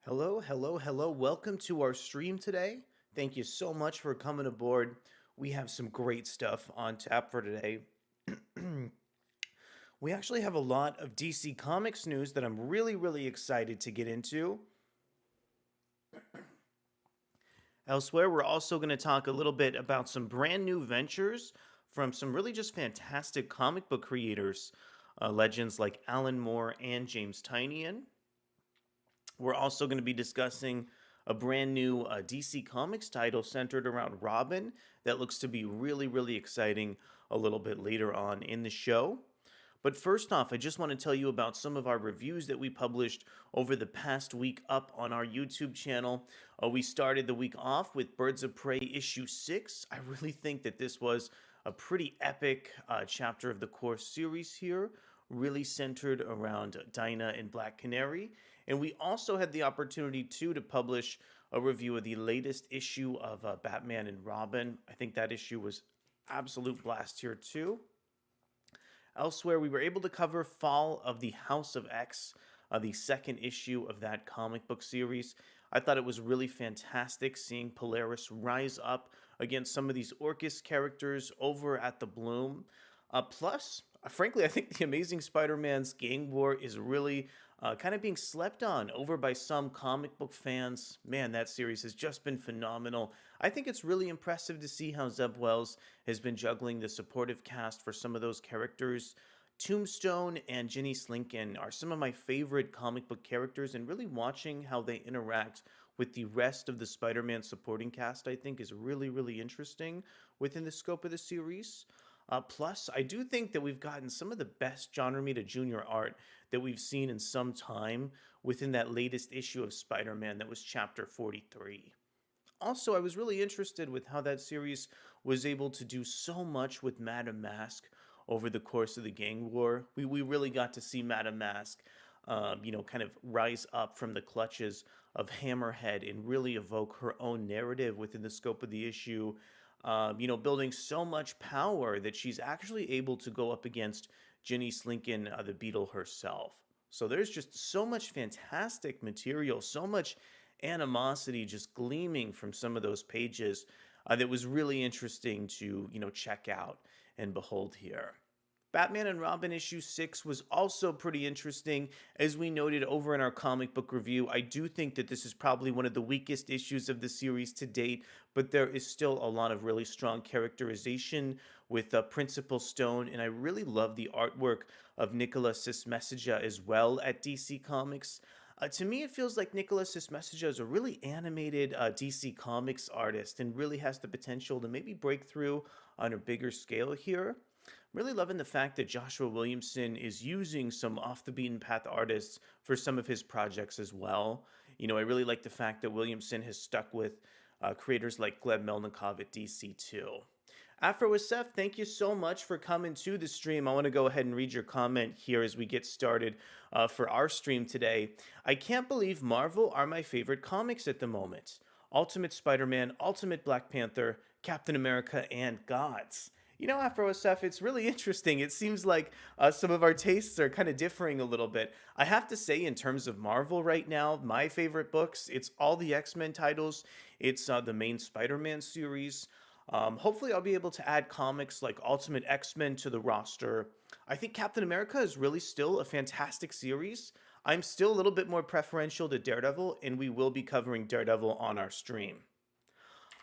Hello, hello, hello. Welcome to our stream today. Thank you so much for coming aboard. We have some great stuff on tap for today. We actually have a lot of DC Comics news that I'm really excited to get into. Elsewhere, we're also going to talk a little bit about some brand new ventures from some really just fantastic comic book creators, legends like Alan Moore and James Tynion. We're also going to be discussing a brand new DC Comics title centered around Robin that looks to be really exciting a little bit later on in the show. But first off, I just want to tell you about some of our reviews that we published over the past week up on our YouTube channel. We started the week off with Birds of Prey issue 6. I really think that this was a pretty epic chapter of the core series here, really centered around Dinah and Black Canary. And we also had the opportunity to publish a review of the latest issue of Batman and Robin. I think that issue was absolute blast here too. Elsewhere, we were able to cover Fall of the House of X, the second issue of that comic book series. I thought it was really fantastic seeing Polaris rise up against some of these Orcus characters over at the Bloom. Plus, frankly, I think the Amazing Spider-Man's gang war is really kind of being slept on over by some comic book fans. Man, that series has just been phenomenal. I think it's really impressive to see how Zeb Wells has been juggling the supportive cast for some of those characters. Tombstone and Ginny Slinkin are some of my favorite comic book characters, and really watching how they interact with the rest of the Spider-Man supporting cast, I think, is really interesting within the scope of the series. Plus, I do think that we've gotten some of the best John Romita Jr. art that we've seen in some time within that latest issue of Spider-Man that was chapter 43. Also, I was really interested with how that series was able to do so much with Madame Mask over the course of the gang war. We really got to see Madame Mask, kind of rise up from the clutches of Hammerhead and really evoke her own narrative within the scope of the issue. Building so much power that she's actually able to go up against Ginny Slinkin, the Beetle herself. So there's just so much fantastic material, so much animosity just gleaming from some of those pages that was really interesting to, check out and behold here. Batman and Robin issue 6 was also pretty interesting. As we noted over in our comic book review, I do think that this is probably one of the weakest issues of the series to date, but there is still a lot of really strong characterization with Principal Stone, and I really love the artwork of Nicholas Sismessaja as well at DC Comics. To me, it feels like Nicholas Sismessaja is a really animated DC Comics artist and really has the potential to maybe break through on a bigger scale here. Really loving the fact that Joshua Williamson is using some off the beaten path artists for some of his projects as well. I really like the fact that Williamson has stuck with creators like Gleb Melnikov at DC too. AfroSF, thank you so much for coming to the stream. I want to go ahead and read your comment here as we get started for our stream today. I can't believe Marvel are my favorite comics at the moment. Ultimate Spider-Man, Ultimate Black Panther, Captain America, and Gods. AfroSF, it's really interesting. It seems like some of our tastes are kind of differing a little bit. I have to say, in terms of Marvel right now, my favorite books, it's all the X-Men titles. It's the main Spider-Man series. Hopefully, I'll be able to add comics like Ultimate X-Men to the roster. I think Captain America is really still a fantastic series. I'm still a little bit more preferential to Daredevil, and we will be covering Daredevil on our stream.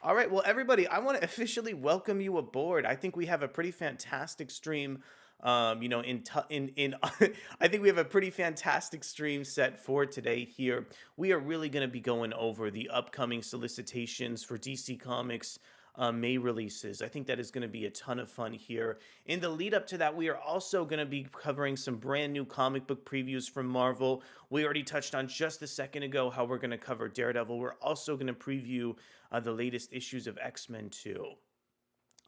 All right, well, everybody, I want to officially welcome you aboard. I think we have a pretty fantastic stream. I think we have a pretty fantastic stream set for today here. We are really going to be going over the upcoming solicitations for DC Comics May releases. I think that is going to be a ton of fun here. In the lead up to that, we are also going to be covering some brand new comic book previews from Marvel. We already touched on just a second ago how we're going to cover Daredevil. We're also going to preview the latest issues of X-Men too.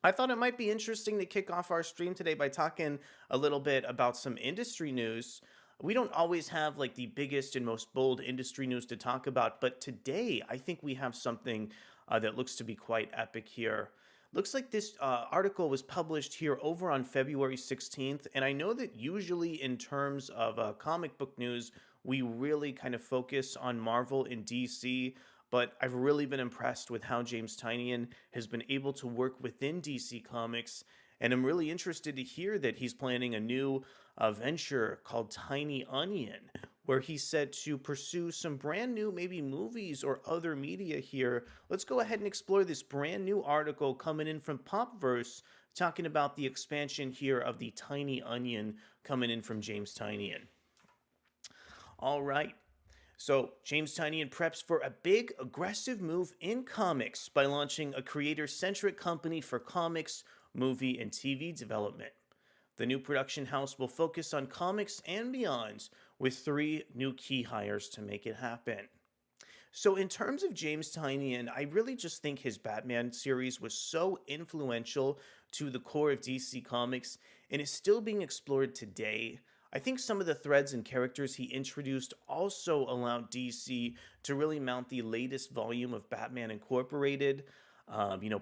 I thought it might be interesting to kick off our stream today by talking a little bit about some industry news. We don't always have like the biggest and most bold industry news to talk about, but today I think we have something that looks to be quite epic here. Looks like this article was published here over on February 16th, and I know that usually in terms of comic book news, we really kind of focus on Marvel and DC. But I've really been impressed with how James Tynion has been able to work within DC Comics. And I'm really interested to hear that he's planning a new venture called Tiny Onion, where he's set to pursue some brand new, maybe movies or other media here. Let's go ahead and explore this brand new article coming in from Popverse, talking about the expansion here of the Tiny Onion coming in from James Tynion. All right. So, James Tynion preps for a big, aggressive move in comics by launching a creator centric company for comics, movie, and TV development. The new production house will focus on comics and beyond, with 3 new key hires to make it happen. So, in terms of James Tynion, I really just think his Batman series was so influential to the core of DC Comics and is still being explored today. I think some of the threads and characters he introduced also allowed DC to really mount the latest volume of Batman Incorporated.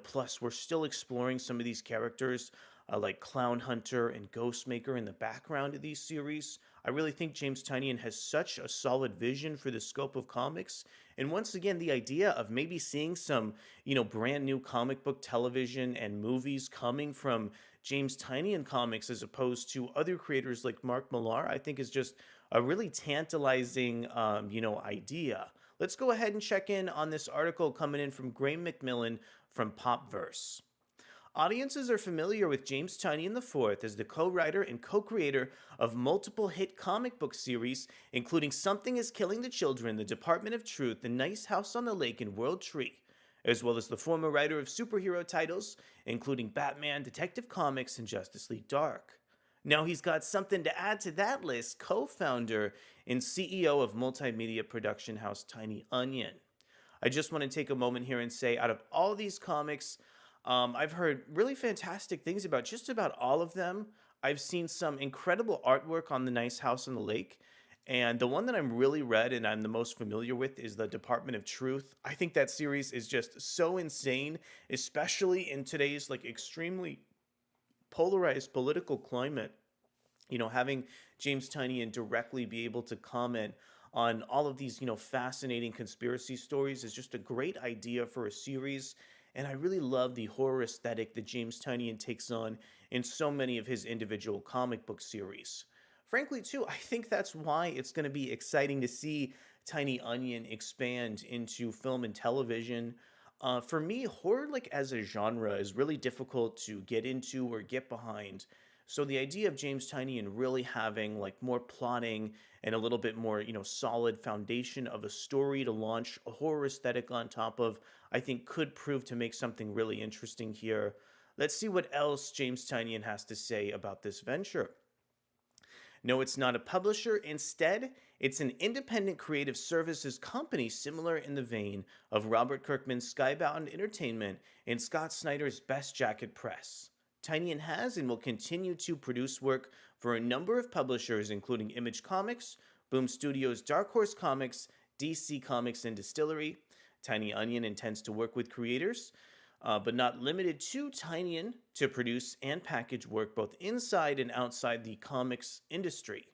Plus, we're still exploring some of these characters like Clown Hunter and Ghostmaker in the background of these series. I really think James Tynion has such a solid vision for the scope of comics. And once again, the idea of maybe seeing some, brand new comic book television and movies coming from James Tynion comics as opposed to other creators like Mark Millar, I think is just a really tantalizing, idea. Let's go ahead and check in on this article coming in from Graham McMillan from Popverse. Audiences are familiar with James Tynion IV as the co-writer and co-creator of multiple hit comic book series, including Something is Killing the Children, The Department of Truth, The Nice House on the Lake, and World Tree, as well as the former writer of superhero titles, including Batman, Detective Comics, and Justice League Dark. Now he's got something to add to that list, co-founder and CEO of multimedia production house Tiny Onion. I just want to take a moment here and say, out of all these comics, I've heard really fantastic things about just about all of them. I've seen some incredible artwork on The Nice House on the Lake. And the one that I'm really read and I'm the most familiar with is The Department of Truth. I think that series is just so insane, especially in today's extremely polarized political climate. Having James Tynion directly be able to comment on all of these, fascinating conspiracy stories is just a great idea for a series. And I really love the horror aesthetic that James Tynion takes on in so many of his individual comic book series. Frankly, too, I think that's why it's going to be exciting to see Tiny Onion expand into film and television. For me, horror, as a genre, is really difficult to get into or get behind. So the idea of James Tynion really having more plotting and a little bit more, solid foundation of a story to launch a horror aesthetic on top of, I think could prove to make something really interesting here. Let's see what else James Tynion has to say about this venture. No, it's not a publisher. Instead, it's an independent creative services company similar in the vein of Robert Kirkman's Skybound Entertainment and Scott Snyder's Best Jacket Press. Tynion has and will continue to produce work for a number of publishers, including Image Comics, Boom Studios' Dark Horse Comics, DC Comics, and Distillery. Tiny Onion intends to work with creators, but not limited to Tynion, to produce and package work both inside and outside the comics industry.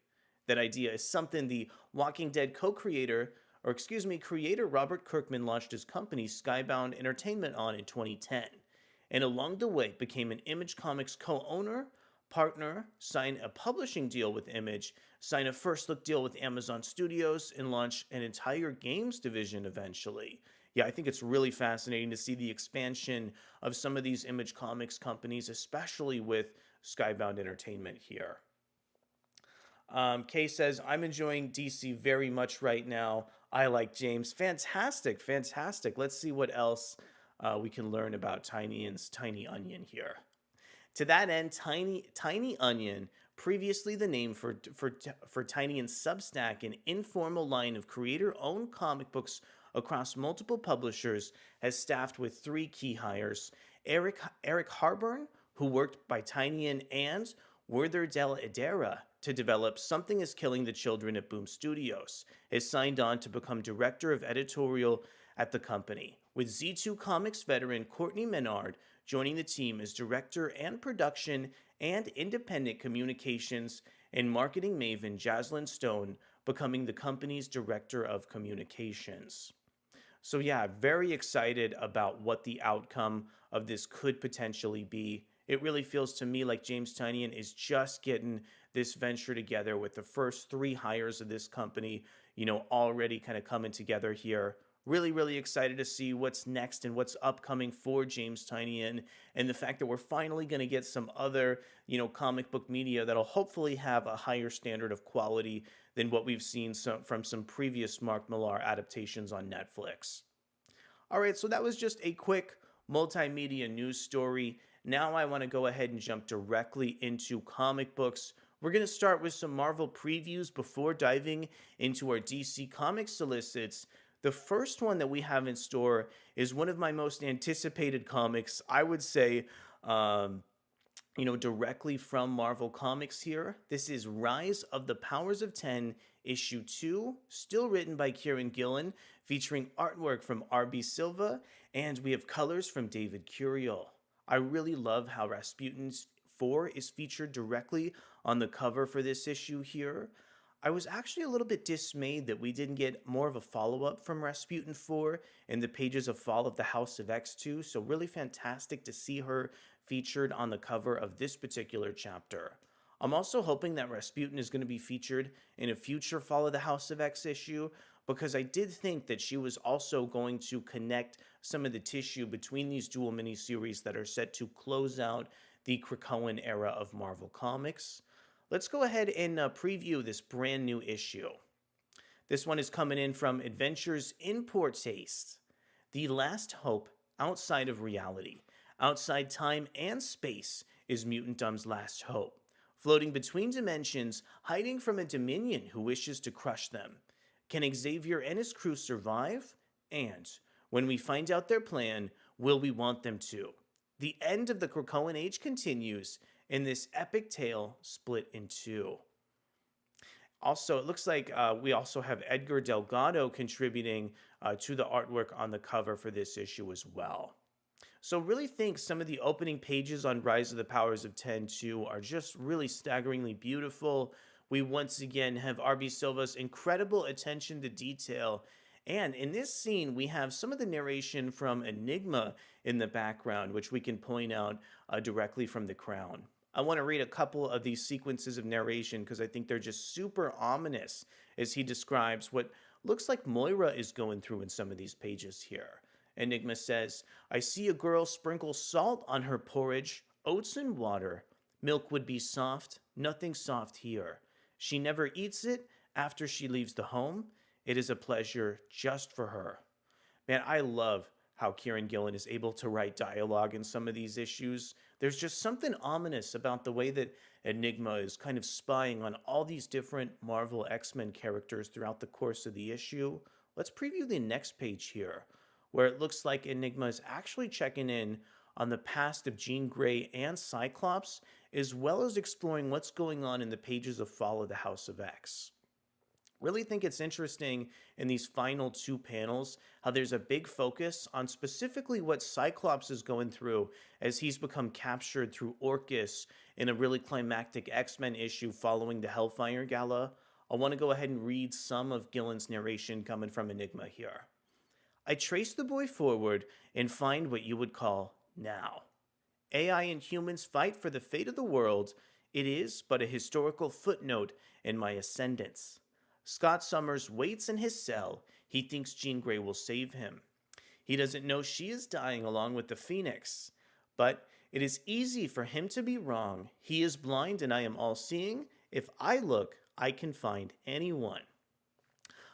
That idea is something the Walking Dead creator Robert Kirkman launched his company Skybound Entertainment on in 2010, and along the way became an Image Comics co-owner, partner, signed a publishing deal with Image, signed a first look deal with Amazon Studios, and launched an entire games division eventually. Yeah, I think it's really fascinating to see the expansion of some of these Image Comics companies, especially with Skybound Entertainment here. Kay says, I'm enjoying DC very much right now. I like James. Fantastic, fantastic. Let's see what else we can learn about Tynion's Tiny Onion here. To that end, Tiny Onion, previously the name for Tynion's Substack, an informal line of creator-owned comic books across multiple publishers, has staffed with 3 key hires. Eric Harburn, who worked by Tynion and Werther Della Idera to develop Something is Killing the Children at Boom Studios, has signed on to become director of editorial at the company, with Z2 Comics veteran Courtney Menard joining the team as director and production and independent communications and marketing maven Jaslyn Stone becoming the company's director of communications. So, yeah, very excited about what the outcome of this could potentially be. It really feels to me like James Tynion is just getting this venture together with the first three hires of this company, already kind of coming together here. Really, really excited to see what's next and what's upcoming for James Tynion, and the fact that we're finally going to get some other, comic book media that'll hopefully have a higher standard of quality than what we've seen from some previous Mark Millar adaptations on Netflix. All right, so that was just a quick multimedia news story. Now I want to go ahead and jump directly into comic books. We're going to start with some Marvel previews before diving into our DC Comics solicits. The first one that we have in store is one of my most anticipated comics, I would say, um, directly from Marvel Comics here. This is Rise of the Powers of 10, issue 2, still written by Kieran Gillen, featuring artwork from R.B. Silva, and we have colors from David Curiel. I really love how Rasputin 4 is featured directly on the cover for this issue here. I was actually a little bit dismayed that we didn't get more of a follow-up from Rasputin 4 in the pages of Fall of the House of X 2, so really fantastic to see her featured on the cover of this particular chapter. I'm also hoping that Rasputin is going to be featured in a future Fall of the House of X issue, because I did think that she was also going to connect some of the tissue between these dual miniseries that are set to close out the Krakoan era of Marvel Comics. Let's go ahead and preview this brand new issue. This one is coming in from Adventures in Poor Taste. The last hope outside of reality, outside time and space, is Mutantdom's last hope. Floating between dimensions, hiding from a Dominion who wishes to crush them. Can Xavier and his crew survive? And, when we find out their plan, will we want them to? The end of the Krakoan Age continues, in this epic tale split in two. Also, it looks like we also have Edgar Delgado contributing to the artwork on the cover for this issue as well. So really think some of the opening pages on Rise of the Powers of 10 too are just really staggeringly beautiful. We once again have R.B. Silva's incredible attention to detail. And in this scene, we have some of the narration from Enigma in the background, which we can point out directly from the crown. I want to read a couple of these sequences of narration because I think they're just super ominous as he describes what looks like Moira is going through in some of these pages here. Enigma says, I see a girl sprinkle salt on her porridge, oats and water. Milk would be soft, nothing soft here. She never eats it after she leaves the home. It is a pleasure just for her. Man, I love how Kieran Gillen is able to write dialogue in some of these issues. There's just something ominous about the way that Enigma is kind of spying on all these different Marvel X-Men characters throughout the course of the issue. Let's preview the next page here, where it looks like Enigma is actually checking in on the past of Jean Grey and Cyclops, as well as exploring what's going on in the pages of Fall of the House of X. Really think it's interesting in these final two panels how there's a big focus on specifically what Cyclops is going through as he's become captured through Orcus in a really climactic X-Men issue following the Hellfire Gala. I want to go ahead and read some of Gillen's narration coming from Enigma here. I trace the boy forward and find what you would call now. AI and humans fight for the fate of the world. It is but a historical footnote in my ascendance. Scott Summers waits in his cell. He thinks Jean Grey will save him. He doesn't know she is dying along with the Phoenix. But it is easy for him to be wrong. He is blind and I am all-seeing. If I look, I can find anyone.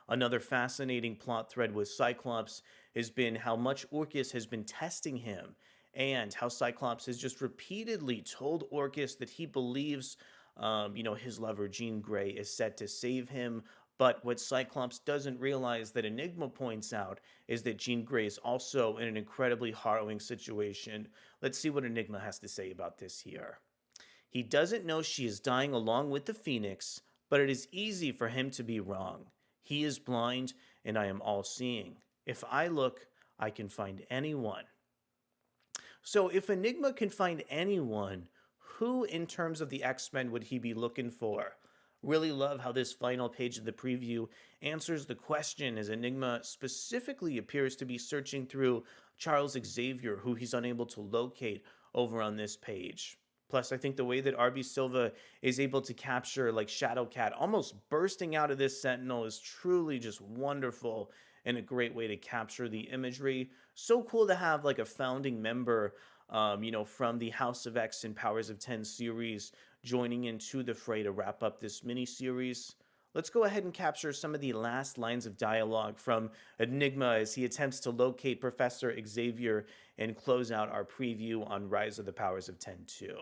Another fascinating plot thread with Cyclops has been how much Orcus has been testing him, and how Cyclops has just repeatedly told Orcus that he believes, his lover Jean Grey is set to save him. But what Cyclops doesn't realize, that Enigma points out, is that Jean Grey is also in an incredibly harrowing situation. Let's see what Enigma has to say about this here. He doesn't know she is dying along with the Phoenix, but it is easy for him to be wrong. He is blind, and I am all-seeing. If I look, I can find anyone. So if Enigma can find anyone, who in terms of the X-Men would he be looking for? Really love how this final page of the preview answers the question, as Enigma specifically appears to be searching through Charles Xavier, who he's unable to locate over on this page. Plus, I think the way that RB Silva is able to capture like Shadowcat almost bursting out of this Sentinel is truly just wonderful and a great way to capture the imagery. So cool to have like a founding member, from the House of X and Powers of 10 series joining into the fray to wrap up this mini series. Let's go ahead and capture some of the last lines of dialogue from Enigma as he attempts to locate Professor Xavier and close out our preview on Rise of the Powers of 10 2.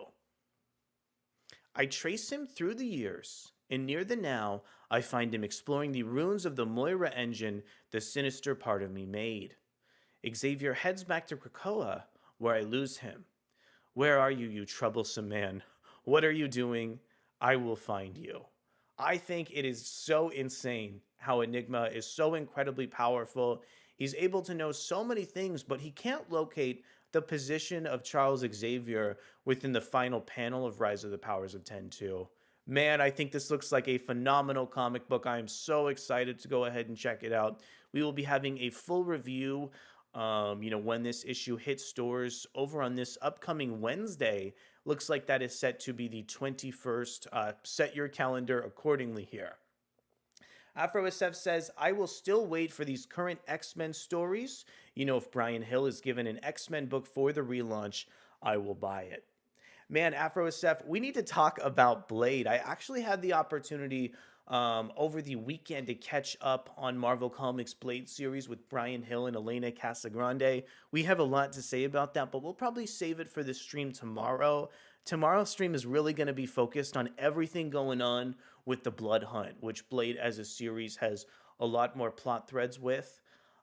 I trace him through the years, and near the now, I find him exploring the ruins of the Moira engine the sinister part of me made. Xavier heads back to Krakoa, where I lose him. Where are you, you troublesome man? What are you doing? I will find you. I think it is so insane how Enigma is so incredibly powerful. He's able to know so many things, but he can't locate the position of Charles Xavier within the final panel of Rise of the Powers of 10 2. Man, I think this looks like a phenomenal comic book. I am so excited to go ahead and check it out. We will be having a full review, when this issue hits stores over on this upcoming Wednesday. Looks like that is set to be the 21st. Set your calendar accordingly here. AfroSF says, I will still wait for these current X-Men stories. If Brian Hill is given an X-Men book for the relaunch, I will buy it. Man, AfroSF, we need to talk about Blade. I actually had the opportunity over the weekend to catch up on Marvel Comics Blade series with Brian Hill and Elena Casagrande. We have a lot to say about that, but we'll probably save it for the stream tomorrow. Tomorrow's stream is really going to be focused on everything going on with the Blood Hunt, which Blade as a series has a lot more plot threads with.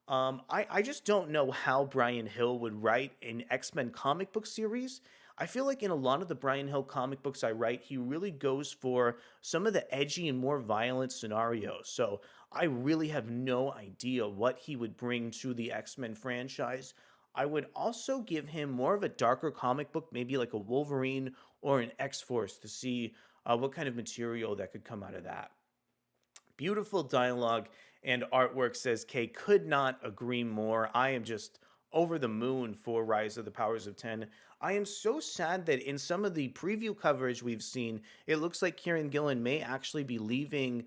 I just don't know how Brian Hill would write an X-Men comic book series. I feel like in a lot of the Brian Hill comic books I write, he really goes for some of the edgy and more violent scenarios. So I really have no idea what he would bring to the X-Men franchise. I would also give him more of a darker comic book, maybe like a Wolverine or an X-Force, to see what kind of material that could come out of that. Beautiful dialogue and artwork, says Kay. Could not agree more. I am just over the moon for Rise of the Powers of 10. I am so sad that in some of the preview coverage we've seen, it looks like Kieran Gillen may actually be leaving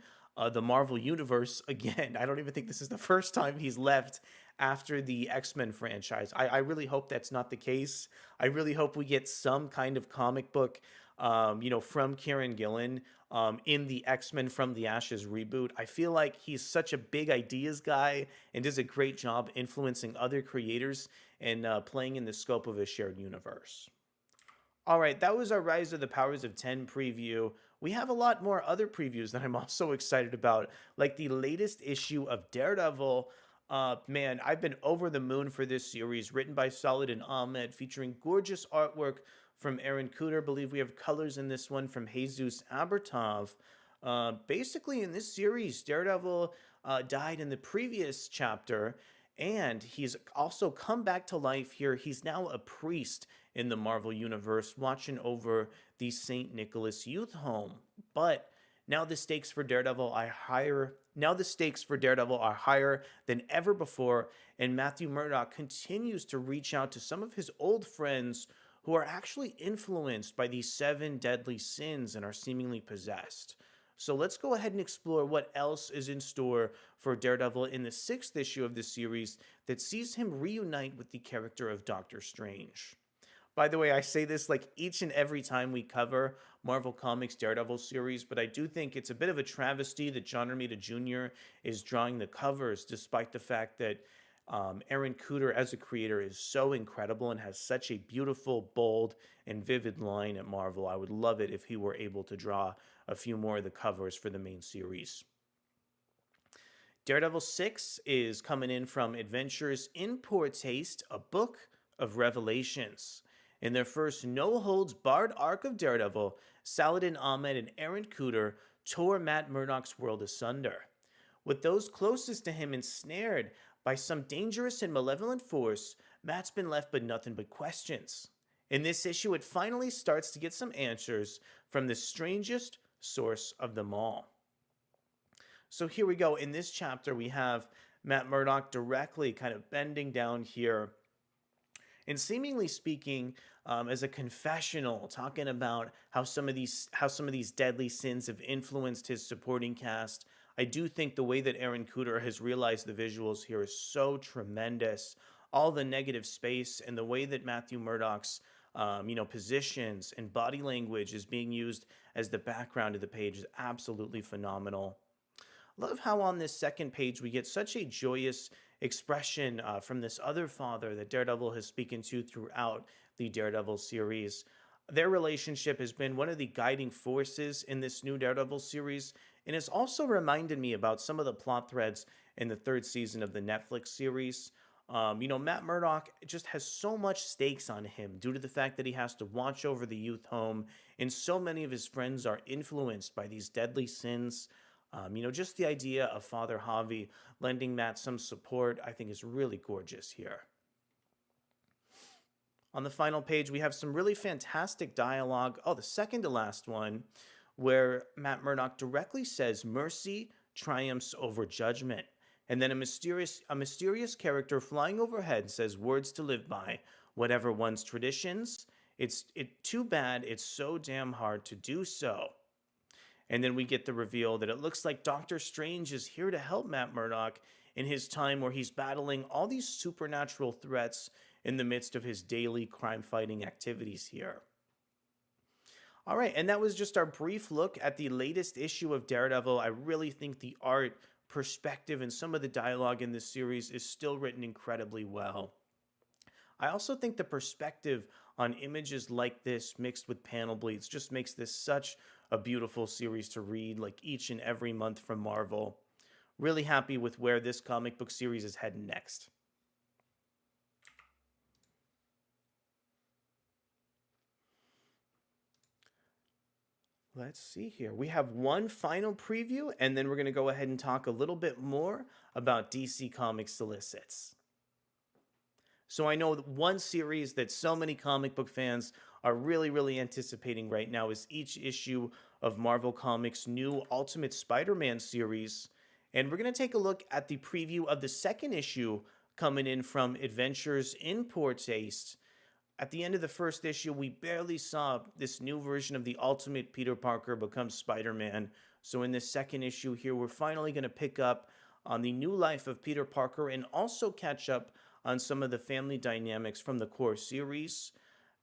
the Marvel Universe again. I don't even think this is the first time he's left after the X-Men franchise. I really hope that's not the case. I really hope we get some kind of comic book, from Kieran Gillen in the X-Men from the Ashes reboot. I feel like he's such a big ideas guy and does a great job influencing other creators and playing in the scope of a shared universe. All right, that was our Rise of the Powers of 10 preview. We have a lot more other previews that I'm also excited about, like the latest issue of Daredevil. Man, I've been over the moon for this series, written by Saladin Ahmed, featuring gorgeous artwork from Aaron Cooter. I believe we have colors in this one from Jesus Abertov. Basically, in this series, Daredevil died in the previous chapter, and he's also come back to life here. He's now a priest in the Marvel Universe, watching over the St. Nicholas Youth Home. But now the stakes for Daredevil are higher. Now the stakes for Daredevil are higher than ever before, and Matthew Murdock continues to reach out to some of his old friends who are actually influenced by these 7 deadly sins and are seemingly possessed. So let's go ahead and explore what else is in store for Daredevil in the 6th issue of this series that sees him reunite with the character of Doctor Strange. By the way, I say this like each and every time we cover Marvel Comics Daredevil series, but I do think it's a bit of a travesty that John Romita Jr. is drawing the covers, despite the fact that Aaron Cooter as a creator is so incredible and has such a beautiful, bold, and vivid line at Marvel. I would love it if he were able to draw a few more of the covers for the main series. Daredevil 6 is coming in from Adventures in Poor Taste, a book of revelations. In their first no-holds-barred arc of Daredevil, Saladin Ahmed and Aaron Cooter tore Matt Murdock's world asunder. With those closest to him ensnared by some dangerous and malevolent force, Matt's been left with nothing but questions. In this issue, it finally starts to get some answers from the strangest, source of them all. So here we go. In this chapter, we have Matt Murdock directly kind of bending down here and seemingly speaking as a confessional, talking about how some of these deadly sins have influenced his supporting cast. I do think the way that Aaron Cooter has realized the visuals here is so tremendous. All the negative space and the way that Matthew Murdoch's positions and body language is being used as the background of the page is absolutely phenomenal. Love how on this second page we get such a joyous expression from this other father that Daredevil has spoken to throughout the Daredevil series. Their relationship has been one of the guiding forces in this new Daredevil series, and it's also reminded me about some of the plot threads in the third season of the Netflix series. Matt Murdock just has so much stakes on him due to the fact that he has to watch over the youth home, and so many of his friends are influenced by these deadly sins. Just the idea of Father Javi lending Matt some support, I think is really gorgeous here. On the final page, we have some really fantastic dialogue. Oh, the second to last one, where Matt Murdock directly says, "Mercy triumphs over judgment." And then a mysterious character flying overhead says, "Words to live by, whatever one's traditions. It's too bad it's so damn hard to do so." And then we get the reveal that it looks like Doctor Strange is here to help Matt Murdock in his time where he's battling all these supernatural threats in the midst of his daily crime fighting activities here. All right, and that was just our brief look at the latest issue of Daredevil. I really think the art, perspective, and some of the dialogue in this series is still written incredibly well. I also think the perspective on images like this mixed with panel bleeds just makes this such a beautiful series to read, like each and every month from Marvel. Really happy with where this comic book series is heading next. Let's see here. We have one final preview, and then we're going to go ahead and talk a little bit more about DC Comics Solicits. So I know that one series that so many comic book fans are really, really anticipating right now is each issue of Marvel Comics' new Ultimate Spider-Man series. And we're going to take a look at the preview of the second issue coming in from Adventures in Poor Taste. At the end of the first issue, we barely saw this new version of the Ultimate Peter Parker become Spider-Man. So in this second issue here, we're finally going to pick up on the new life of Peter Parker and also catch up on some of the family dynamics from the core series.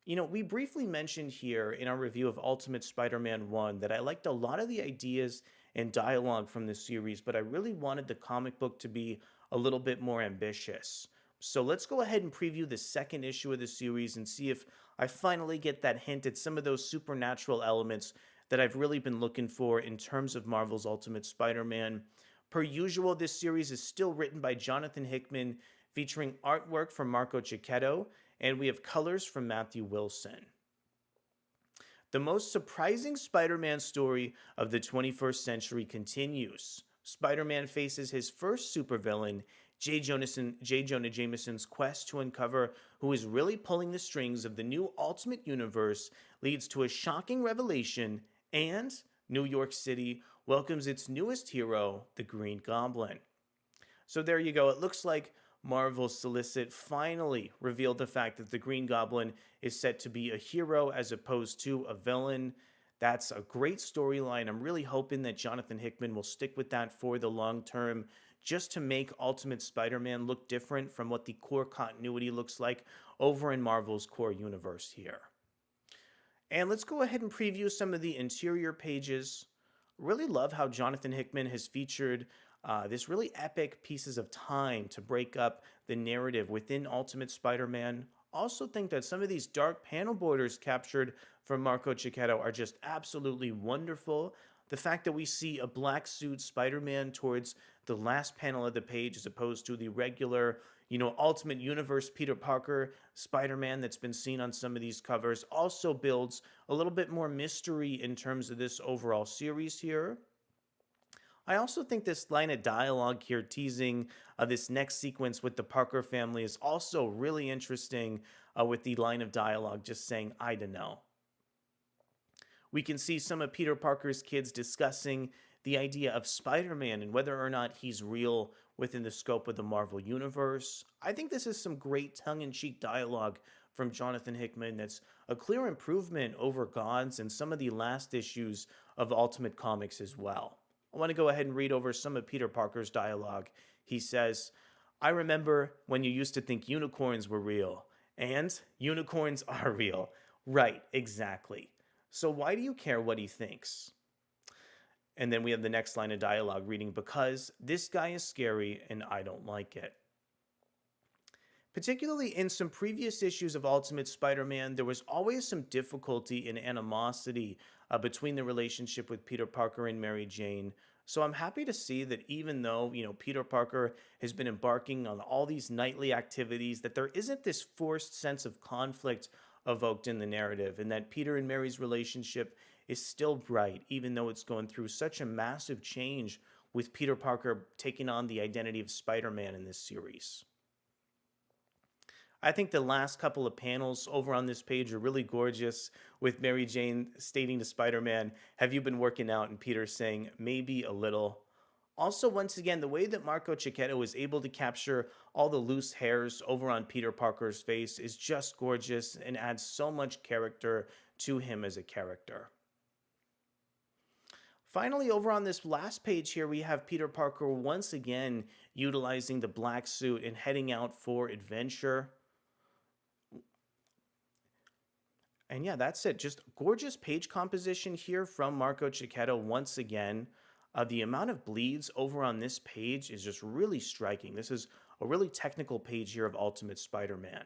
We briefly mentioned here in our review of Ultimate Spider-Man 1 that I liked a lot of the ideas and dialogue from this series, but I really wanted the comic book to be a little bit more ambitious. So let's go ahead and preview the second issue of the series and see if I finally get that hint at some of those supernatural elements that I've really been looking for in terms of Marvel's Ultimate Spider-Man. Per usual, this series is still written by Jonathan Hickman, featuring artwork from Marco Cicchetto, and we have colors from Matthew Wilson. The most surprising Spider-Man story of the 21st century continues. Spider-Man faces his first supervillain, J. Jonah Jameson's quest to uncover who is really pulling the strings of the new Ultimate Universe leads to a shocking revelation, and New York City welcomes its newest hero, the Green Goblin. So there you go. It looks like Marvel's Solicit finally revealed the fact that the Green Goblin is set to be a hero as opposed to a villain. That's a great storyline. I'm really hoping that Jonathan Hickman will stick with that for the long term, just to make Ultimate Spider-Man look different from what the core continuity looks like over in Marvel's core universe here. And let's go ahead and preview some of the interior pages. Really love how Jonathan Hickman has featured this really epic pieces of time to break up the narrative within Ultimate Spider-Man. Also think that some of these dark panel borders captured from Marco Cicchetto are just absolutely wonderful. The fact that we see a black suit Spider-Man towards the last panel of the page as opposed to the regular, Ultimate Universe Peter Parker Spider-Man that's been seen on some of these covers also builds a little bit more mystery in terms of this overall series here. I also think this line of dialogue here teasing this next sequence with the Parker family is also really interesting with the line of dialogue just saying, "I don't know." We can see some of Peter Parker's kids discussing the idea of Spider Man and whether or not he's real within the scope of the Marvel Universe. I think this is some great tongue in cheek dialogue from Jonathan Hickman that's a clear improvement over Gods and some of the last issues of Ultimate Comics as well. I want to go ahead and read over some of Peter Parker's dialogue. He says, I remember when you used to think unicorns were real, and unicorns are real. Right, exactly. So why do you care what he thinks? And then we have the next line of dialogue reading, because this guy is scary and I don't like it. Particularly in some previous issues of Ultimate Spider-Man, there was always some difficulty and animosity between the relationship with Peter Parker and Mary Jane. So I'm happy to see that even though, Peter Parker has been embarking on all these nightly activities, that there isn't this forced sense of conflict evoked in the narrative, and that Peter and Mary's relationship is still bright, even though it's going through such a massive change with Peter Parker taking on the identity of Spider-Man in this series. I think the last couple of panels over on this page are really gorgeous, with Mary Jane stating to Spider-Man, have you been working out? And Peter saying, maybe a little. Also, once again, the way that Marco Cicchetto was able to capture all the loose hairs over on Peter Parker's face is just gorgeous and adds so much character to him as a character. Finally, over on this last page here, we have Peter Parker once again utilizing the black suit and heading out for adventure. And yeah, that's it. Just gorgeous page composition here from Marco Cicchetto once again. The amount of bleeds over on this page is just really striking. This is a really technical page here of Ultimate Spider-Man.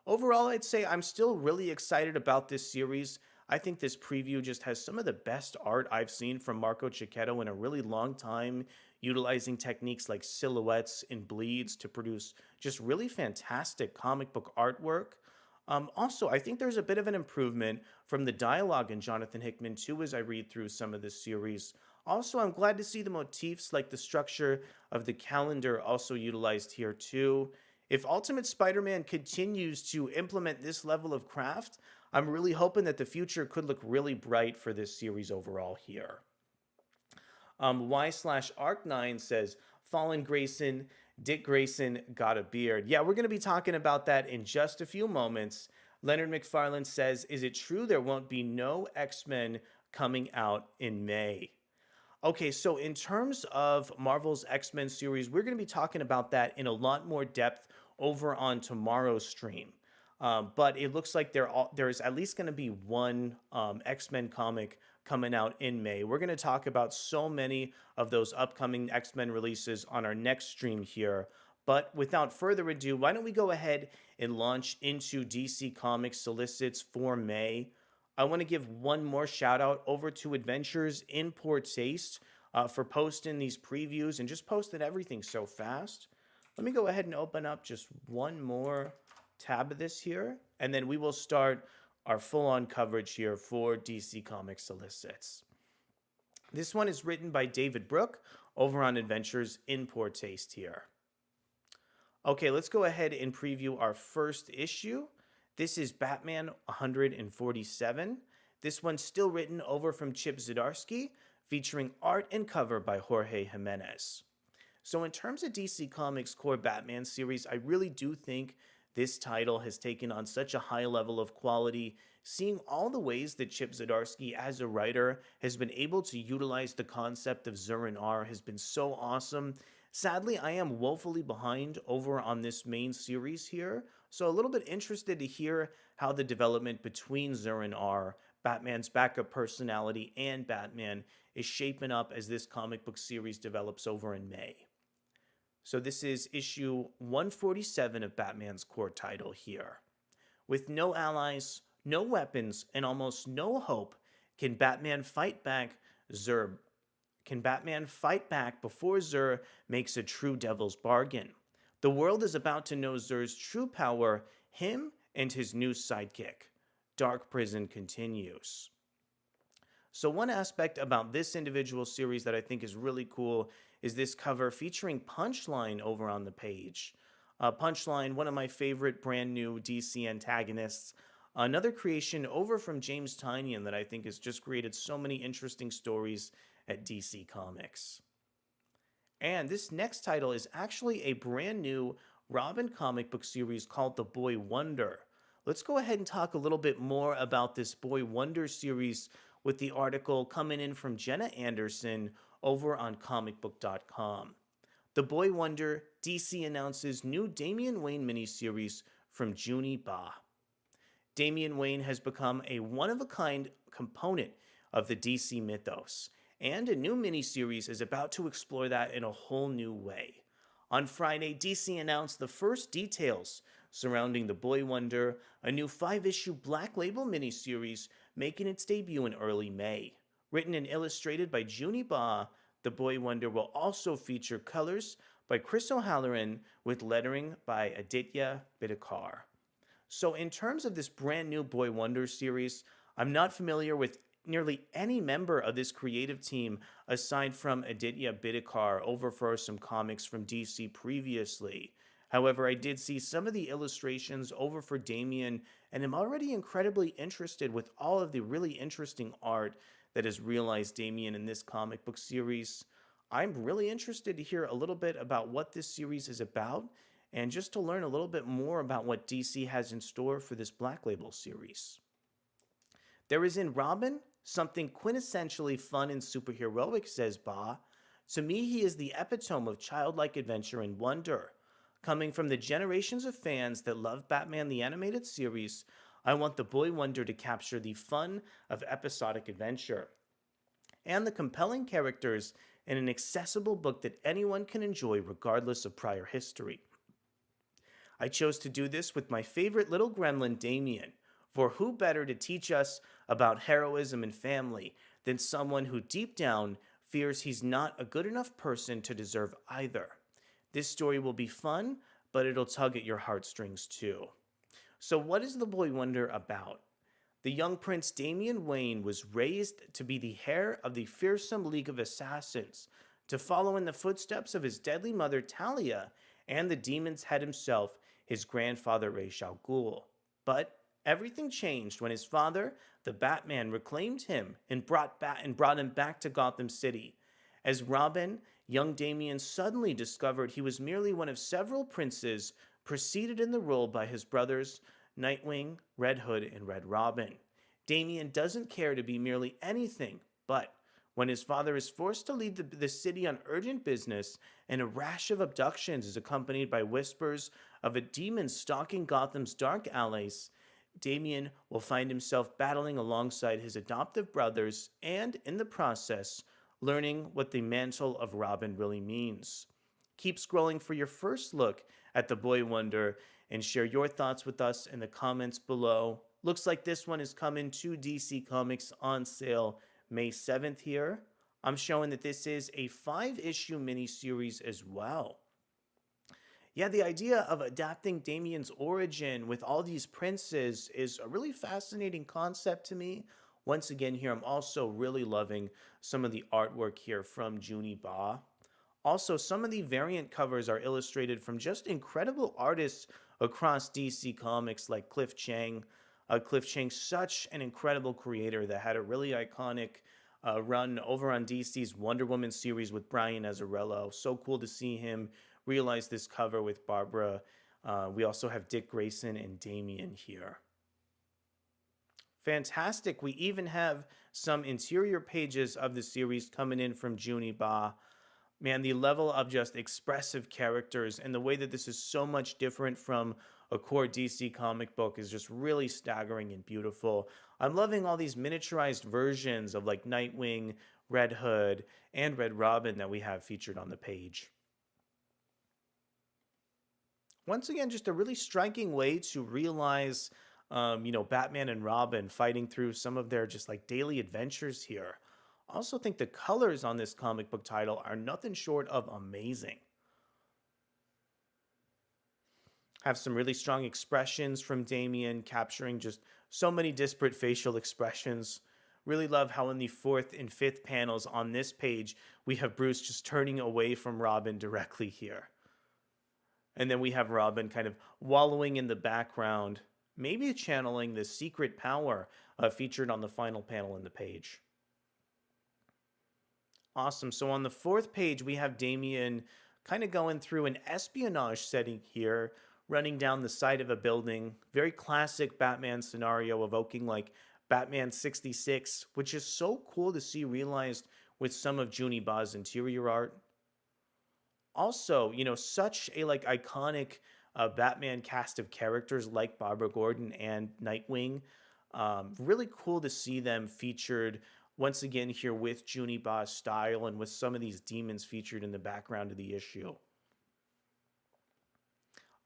Overall, I'd say I'm still really excited about this series. I think this preview just has some of the best art I've seen from Marco Cicchetto in a really long time, utilizing techniques like silhouettes and bleeds to produce just really fantastic comic book artwork. Also, I think there's a bit of an improvement from the dialogue in Jonathan Hickman too as I read through some of this series. Also, I'm glad to see the motifs like the structure of the calendar also utilized here too. If Ultimate Spider-Man continues to implement this level of craft, I'm really hoping that the future could look really bright for this series overall here. Y/Arc9 says, Fallen Grayson, Dick Grayson got a beard. Yeah, we're going to be talking about that in just a few moments. Leonard McFarlane says, is it true there won't be no X-Men coming out in May? Okay, so in terms of Marvel's X-Men series, we're going to be talking about that in a lot more depth over on tomorrow's stream. But it looks like there's at least going to be one X-Men comic coming out in May. We're going to talk about so many of those upcoming X-Men releases on our next stream here. But without further ado, why don't we go ahead and launch into DC Comics Solicits for May. I want to give one more shout out over to Adventures in Poor Taste for posting these previews and just posting everything so fast. Let me go ahead and open up just one more tab of this here, and then we will start our full-on coverage here for DC Comics Solicits. This one is written by David Brooke over on Adventures in Poor Taste here. Okay, let's go ahead and preview our first issue. This is Batman 147. This one's still written over from Chip Zdarsky, featuring art and cover by Jorge Jimenez. So in terms of DC Comics' core Batman series, I really do think this title has taken on such a high level of quality, seeing all the ways that Chip Zdarsky as a writer has been able to utilize the concept of Zur-En-Arrh has been so awesome. Sadly, I am woefully behind over on this main series here, so a little bit interested to hear how the development between Zur-En-Arrh, Batman's backup personality, and Batman is shaping up as this comic book series develops over in May. So this is issue 147 of Batman's core title here. With no allies, no weapons, and almost no hope, can Batman fight back before Zur makes a true devil's bargain? The world is about to know Zur's true power, him and his new sidekick. Dark Prison continues. So one aspect about this individual series that I think is really cool is this cover featuring Punchline over on the page. Punchline, one of my favorite brand new DC antagonists. Another creation over from James Tynion that I think has just created so many interesting stories at DC Comics. And this next title is actually a brand new Robin comic book series called The Boy Wonder. Let's go ahead and talk a little bit more about this Boy Wonder series with the article coming in from Jenna Anderson over on comicbook.com. The Boy Wonder, DC announces new Damian Wayne miniseries from Junie Ba. Damian Wayne has become a one-of-a-kind component of the DC mythos, and a new miniseries is about to explore that in a whole new way. On Friday, DC announced the first details surrounding The Boy Wonder, a new 5-issue Black Label miniseries making its debut in early May. Written and illustrated by Junie Ba, The Boy Wonder will also feature colors by Chris O'Halloran with lettering by Aditya Bidikar. So in terms of this brand new Boy Wonder series, I'm not familiar with nearly any member of this creative team aside from Aditya Bidikar over for some comics from DC previously. However, I did see some of the illustrations over for Damian, and am already incredibly interested with all of the really interesting art that has realized Damian in this comic book series. I'm really interested to hear a little bit about what this series is about, and just to learn a little bit more about what DC has in store for this Black Label series. There is in Robin something quintessentially fun and superheroic, says Ba. To me, he is the epitome of childlike adventure and wonder. Coming from the generations of fans that love Batman the Animated Series, I want the Boy Wonder to capture the fun of episodic adventure and the compelling characters in an accessible book that anyone can enjoy regardless of prior history. I chose to do this with my favorite little gremlin, Damian, for who better to teach us about heroism and family than someone who deep down fears he's not a good enough person to deserve either. This story will be fun, but it'll tug at your heartstrings too. So what is The Boy Wonder about? The young prince Damian Wayne was raised to be the heir of the fearsome League of Assassins, to follow in the footsteps of his deadly mother Talia and the demon's head himself, his grandfather Ra's al Ghul. But everything changed when his father, the Batman, reclaimed him and brought him back to Gotham City. As Robin, young Damian suddenly discovered he was merely one of several princes preceded in the role by his brothers Nightwing, Red Hood, and Red Robin. Damian doesn't care to be merely anything, but when his father is forced to leave the city on urgent business and a rash of abductions is accompanied by whispers of a demon stalking Gotham's dark alleys, Damian will find himself battling alongside his adoptive brothers and, in the process, learning what the mantle of Robin really means. Keep scrolling for your first look at The Boy Wonder and share your thoughts with us in the comments below. Looks like this one is coming to DC Comics on sale May 7th here. I'm showing that this is a 5-issue miniseries as well. Yeah, the idea of adapting Damian's origin with all these princes is a really fascinating concept to me. Once again here, I'm also really loving some of the artwork here from Junie Ba. Also, some of the variant covers are illustrated from just incredible artists across DC Comics like Cliff Chiang. Cliff Chiang, such an incredible creator that had a really iconic run over on DC's Wonder Woman series with Brian Azzarello. So cool to see him realize this cover with Barbara. We also have Dick Grayson and Damian here. Fantastic. We even have some interior pages of the series coming in from Junie Ba. Man, the level of just expressive characters and the way that this is so much different from a core DC comic book is just really staggering and beautiful. I'm loving all these miniaturized versions of like Nightwing, Red Hood, and Red Robin that we have featured on the page. Once again, just a really striking way to realize, Batman and Robin fighting through some of their just like daily adventures here. I also think the colors on this comic book title are nothing short of amazing. Have some really strong expressions from Damian, capturing just so many disparate facial expressions. Really love how in the 4th and 5th panels on this page, we have Bruce just turning away from Robin directly here. And then we have Robin kind of wallowing in the background. maybe channeling the secret power featured on the final panel in the page. Awesome. So on the fourth page, we have Damien kind of going through an espionage setting here, running down the side of a building. Very classic Batman scenario, evoking like Batman 66, which is so cool to see realized with some of Junie Ba's interior art. Also, such a like iconic Batman cast of characters like Barbara Gordon and Nightwing. Really cool to see them featured once again here with Junie Ba's style and with some of these demons featured in the background of the issue.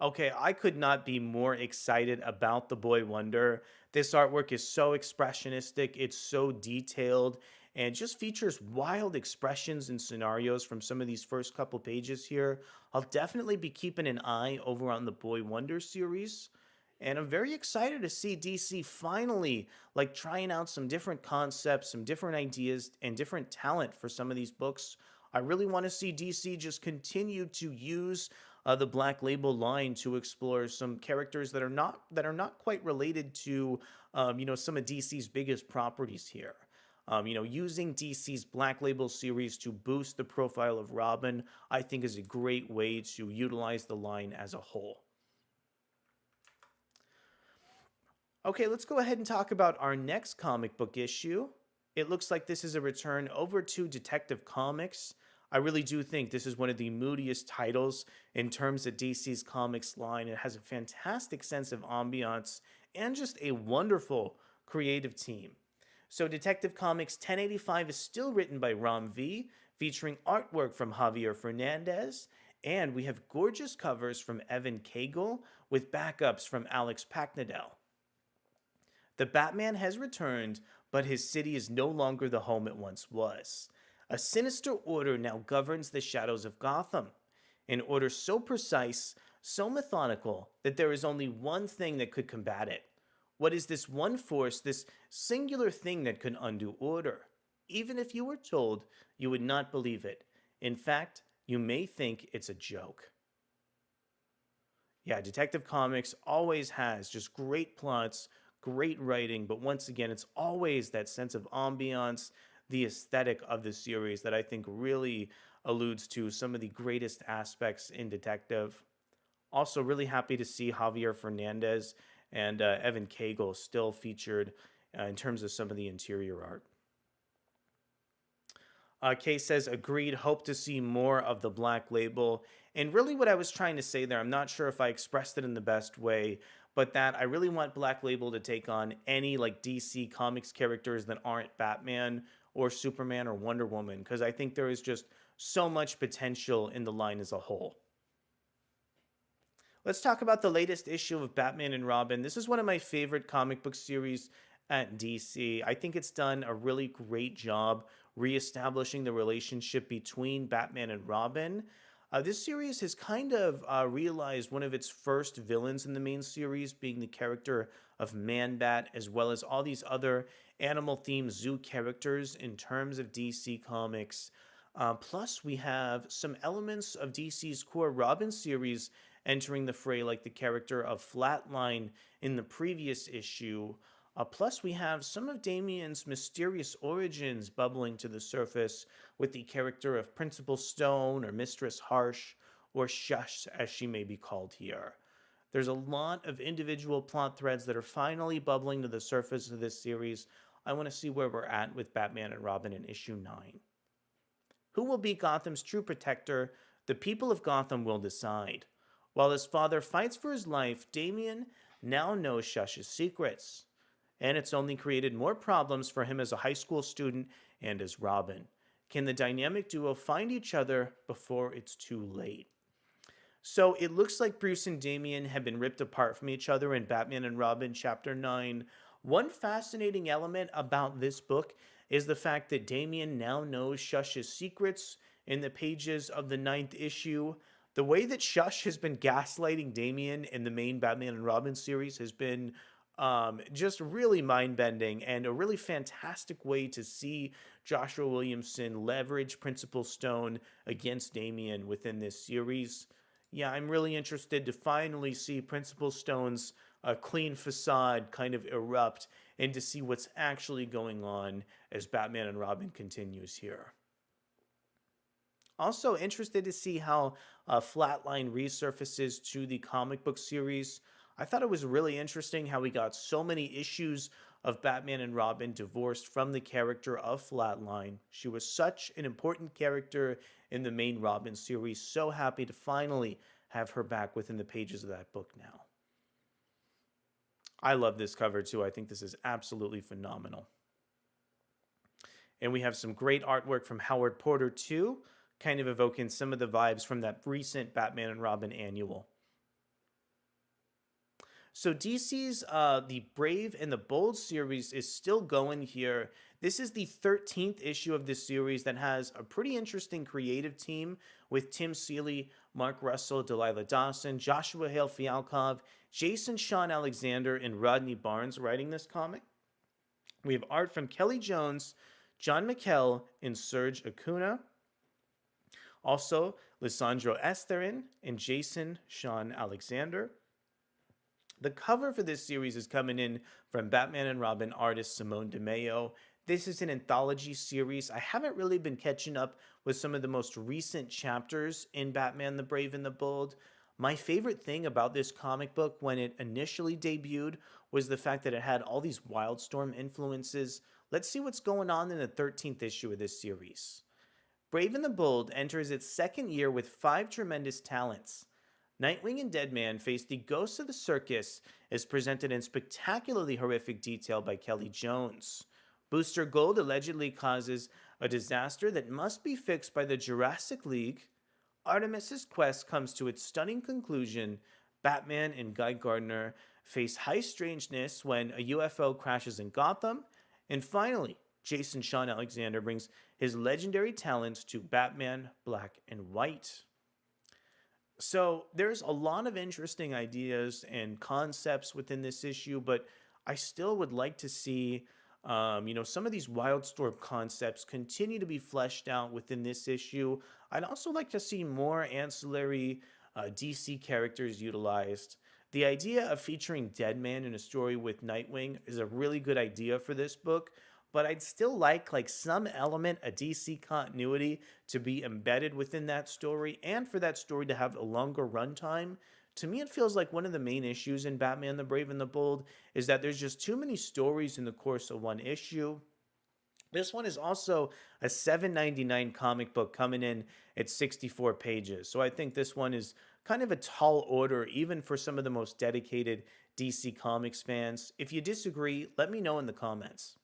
Okay, I could not be more excited about the Boy Wonder. This artwork is so expressionistic, it's so detailed, and just features wild expressions and scenarios from some of these first couple pages here. I'll definitely be keeping an eye over on the Boy Wonder series. And I'm very excited to see DC finally like trying out some different concepts, some different ideas, and different talent for some of these books. I really want to see DC just continue to use the Black Label line to explore some characters that are not quite related to some of DC's biggest properties here. Using DC's Black Label series to boost the profile of Robin, I think is a great way to utilize the line as a whole. Okay, let's go ahead and talk about our next comic book issue. It looks like this is a return over to Detective Comics. I really do think this is one of the moodiest titles in terms of DC's comics line. It has a fantastic sense of ambiance and just a wonderful creative team. So, Detective Comics 1085 is still written by Ram V, featuring artwork from Javier Fernandez, and we have gorgeous covers from Evan Cagle with backups from Alex Packnadel. The Batman has returned, but his city is no longer the home it once was. A sinister order now governs the shadows of Gotham. An order so precise, so methodical, that there is only one thing that could combat it. What is this one force, this singular thing that can undo order? Even if you were told, you would not believe it. In fact, you may think it's a joke. Yeah, Detective Comics always has just great plots, great writing, but once again, it's always that sense of ambiance, the aesthetic of the series that I think really alludes to some of the greatest aspects in Detective. Also, really happy to see Javier Fernandez and Evan Cagle still featured in terms of some of the interior art. Kay says, agreed, hope to see more of the Black Label. And really, what I was trying to say there, I'm not sure if I expressed it in the best way, but that I really want Black Label to take on any like DC Comics characters that aren't Batman or Superman or Wonder Woman, because I think there is just so much potential in the line as a whole. Let's talk about the latest issue of Batman and Robin. This is one of my favorite comic book series at DC. I think it's done a really great job reestablishing the relationship between Batman and Robin. This series has kind of realized one of its first villains in the main series being the character of Man-Bat, as well as all these other animal-themed zoo characters in terms of DC Comics. Plus, we have some elements of DC's core Robin series entering the fray, like the character of Flatline in the previous issue. Plus, we have some of Damien's mysterious origins bubbling to the surface with the character of Principal Stone or Mistress Harsh, or Shush as she may be called here. There's a lot of individual plot threads that are finally bubbling to the surface of this series. I want to see where we're at with Batman and Robin in issue 9. Who will be Gotham's true protector? The people of Gotham will decide. While his father fights for his life, Damien now knows Shush's secrets. And it's only created more problems for him as a high school student and as Robin. Can the dynamic duo find each other before it's too late? So it looks like Bruce and Damien have been ripped apart from each other in Batman and Robin Chapter 9. One fascinating element about this book is the fact that Damien now knows Shush's secrets in the pages of the 9th issue. The way that Shush has been gaslighting Damien in the main Batman and Robin series has been just really mind-bending and a really fantastic way to see Joshua Williamson leverage Principal Stone against Damien within this series. Yeah, I'm really interested to finally see Principal Stone's clean facade kind of erupt and to see what's actually going on as Batman and Robin continues here. Also interested to see how Flatline resurfaces to the comic book series. I thought it was really interesting how we got so many issues of Batman and Robin divorced from the character of Flatline. She was such an important character in the main Robin series. So happy to finally have her back within the pages of that book now. I love this cover too. I think this is absolutely phenomenal. And we have some great artwork from Howard Porter too, kind of evoking some of the vibes from that recent Batman and Robin annual. So DC's The Brave and the Bold series is still going here. This is the 13th issue of this series that has a pretty interesting creative team with Tim Seeley, Mark Russell, Delilah Dawson, Joshua Hale Fialkov, Jason Sean Alexander, and Rodney Barnes writing this comic. We have art from Kelly Jones, John McKell, and Serge Acuna. Also, Lisandro Esterin and Jason Sean Alexander. The cover for this series is coming in from Batman and Robin artist Simone DeMeo. This is an anthology series. I haven't really been catching up with some of the most recent chapters in Batman the Brave and the Bold. My favorite thing about this comic book when it initially debuted was the fact that it had all these Wildstorm influences. Let's see what's going on in the 13th issue of this series. Brave and the Bold enters its second year with 5 tremendous talents. Nightwing and Deadman face the ghosts of the circus as presented in spectacularly horrific detail by Kelly Jones. Booster Gold allegedly causes a disaster that must be fixed by the Jurassic League. Artemis's quest comes to its stunning conclusion. Batman and Guy Gardner face high strangeness when a UFO crashes in Gotham. And finally, Jason Sean Alexander brings his legendary talents to Batman Black and White. So there's a lot of interesting ideas and concepts within this issue, but I still would like to see, some of these Wildstorm concepts continue to be fleshed out within this issue. I'd also like to see more ancillary DC characters utilized. The idea of featuring Deadman in a story with Nightwing is a really good idea for this book, but I'd still like some element of DC continuity to be embedded within that story and for that story to have a longer runtime. To me, it feels like one of the main issues in Batman the Brave and the Bold is that there's just too many stories in the course of one issue. This one is also a $7.99 comic book coming in at 64 pages. So I think this one is kind of a tall order even for some of the most dedicated DC Comics fans. If you disagree, let me know in the comments.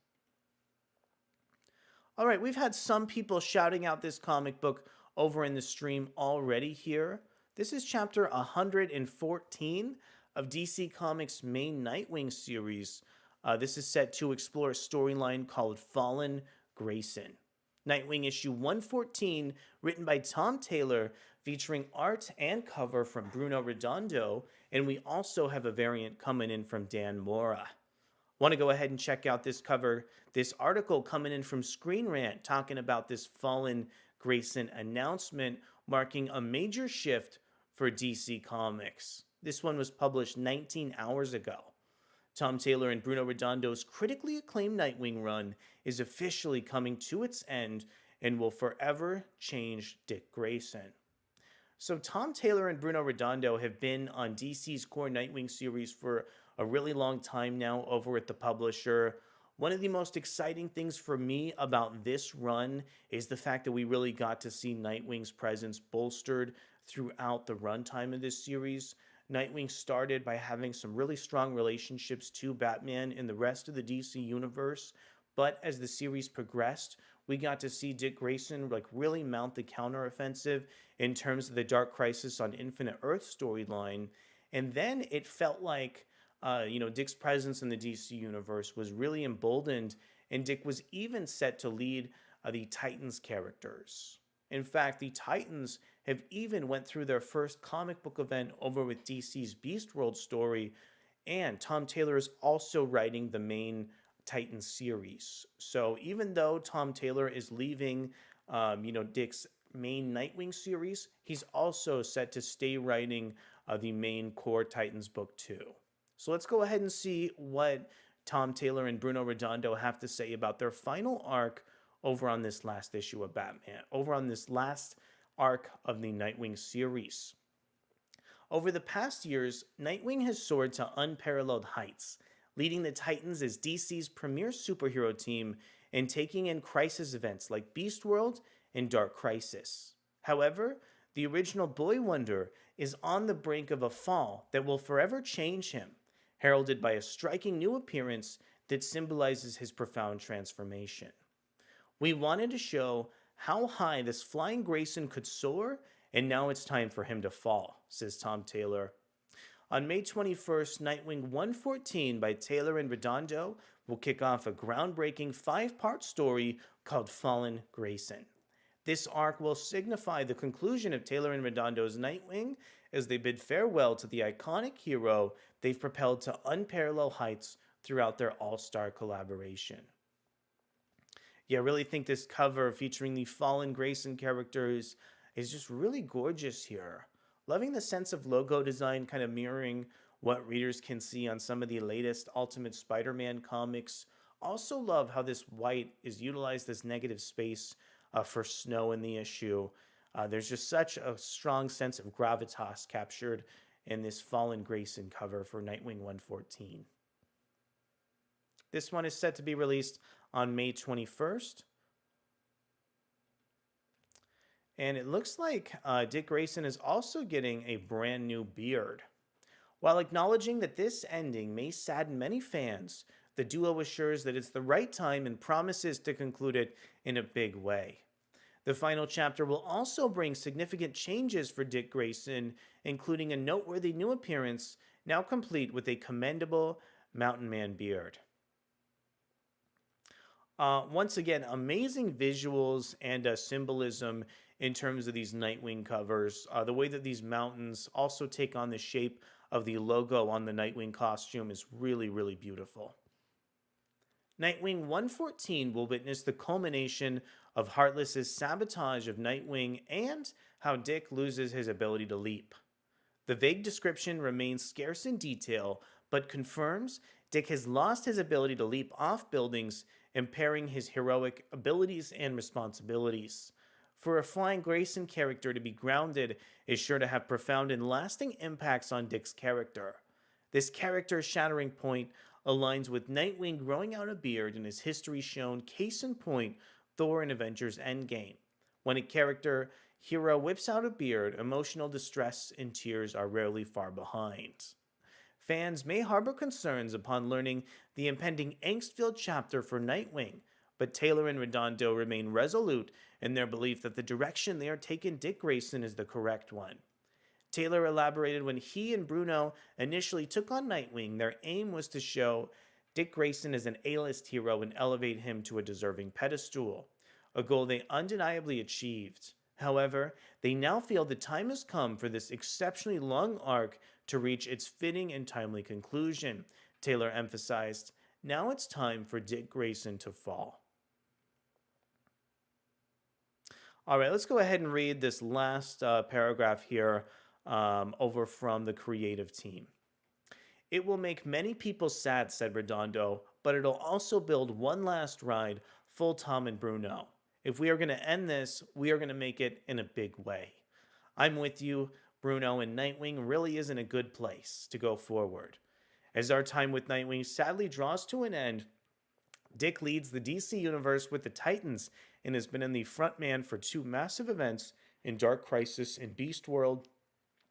All right, we've had some people shouting out this comic book over in the stream already here. This is chapter 114 of DC Comics' main Nightwing series. This is set to explore a storyline called Fallen Grayson. Nightwing issue 114, written by Tom Taylor, featuring art and cover from Bruno Redondo, and we also have a variant coming in from Dan Mora. Want to go ahead and check out this cover, this article coming in from Screen Rant talking about this Fallen Grayson announcement marking a major shift for DC Comics. This one was published 19 hours ago. Tom Taylor and Bruno Redondo's critically acclaimed Nightwing run is officially coming to its end and will forever change Dick Grayson. So Tom Taylor and Bruno Redondo have been on DC's core Nightwing series for a really long time now over at the publisher. One of the most exciting things for me about this run is the fact that we really got to see Nightwing's presence bolstered throughout the runtime of this series. Nightwing started by having some really strong relationships to Batman and the rest of the DC universe, but as the series progressed, we got to see Dick Grayson really mount the counteroffensive in terms of the Dark Crisis on Infinite Earth storyline, and then it felt like Dick's presence in the DC universe was really emboldened, and Dick was even set to lead the Titans characters. In fact, the Titans have even went through their first comic book event over with DC's Beast World story, and Tom Taylor is also writing the main Titans series. So even though Tom Taylor is leaving, Dick's main Nightwing series, he's also set to stay writing the main core Titans book too. So let's go ahead and see what Tom Taylor and Bruno Redondo have to say about their final arc over on this last issue of Batman, over on this last arc of the Nightwing series. Over the past years, Nightwing has soared to unparalleled heights, leading the Titans as DC's premier superhero team and taking in crisis events like Beast World and Dark Crisis. However, the original Boy Wonder is on the brink of a fall that will forever change him, heralded by a striking new appearance that symbolizes his profound transformation. We wanted to show how high this flying Grayson could soar, and now it's time for him to fall, says Tom Taylor. On May 21st, Nightwing 114 by Taylor and Redondo will kick off a groundbreaking 5-part story called Fallen Grayson. This arc will signify the conclusion of Taylor and Redondo's Nightwing as they bid farewell to the iconic hero they've propelled to unparalleled heights throughout their all-star collaboration. Yeah, I really think this cover featuring the Fallen Grayson characters is just really gorgeous here. Loving the sense of logo design kind of mirroring what readers can see on some of the latest Ultimate Spider-Man comics. Also love how this white is utilized as negative space for snow in the issue. There's just such a strong sense of gravitas captured in this Fallen Grayson cover for Nightwing 114. This one is set to be released on May 21st. And it looks like Dick Grayson is also getting a brand new beard. While acknowledging that this ending may sadden many fans, the duo assures that it's the right time and promises to conclude it in a big way. The final chapter will also bring significant changes for Dick Grayson, including a noteworthy new appearance, now complete with a commendable Mountain Man beard. Once again, amazing visuals and symbolism in terms of these Nightwing covers. The way that these mountains also take on the shape of the logo on the Nightwing costume is really, really beautiful. Nightwing 114 will witness the culmination of Heartless's sabotage of Nightwing and how Dick loses his ability to leap. The vague description remains scarce in detail, but confirms Dick has lost his ability to leap off buildings, impairing his heroic abilities and responsibilities. For a Flying Grayson character to be grounded is sure to have profound and lasting impacts on Dick's character. This character's shattering point aligns with Nightwing growing out a beard in his history shown, case in point, Thor in Avengers Endgame. When a character hero whips out a beard, emotional distress and tears are rarely far behind. Fans may harbor concerns upon learning the impending angst-filled chapter for Nightwing, but Taylor and Redondo remain resolute in their belief that the direction they are taking Dick Grayson is the correct one. Taylor elaborated when he and Bruno initially took on Nightwing, their aim was to show Dick Grayson as an A-list hero and elevate him to a deserving pedestal, a goal they undeniably achieved. However, they now feel the time has come for this exceptionally long arc to reach its fitting and timely conclusion. Taylor emphasized, now it's time for Dick Grayson to fall. All right, let's go ahead and read this last paragraph here over from the creative team. It will make many people sad, said Redondo, but it'll also build one last ride full Tom and Bruno. If we are going to end this, we are going to make it in a big way. I'm with you, Bruno, and Nightwing really is in a good place to go forward. As our time with Nightwing sadly draws to an end, Dick leads the DC Universe with the Titans and has been in the front man for 2 massive events in Dark Crisis and Beast World.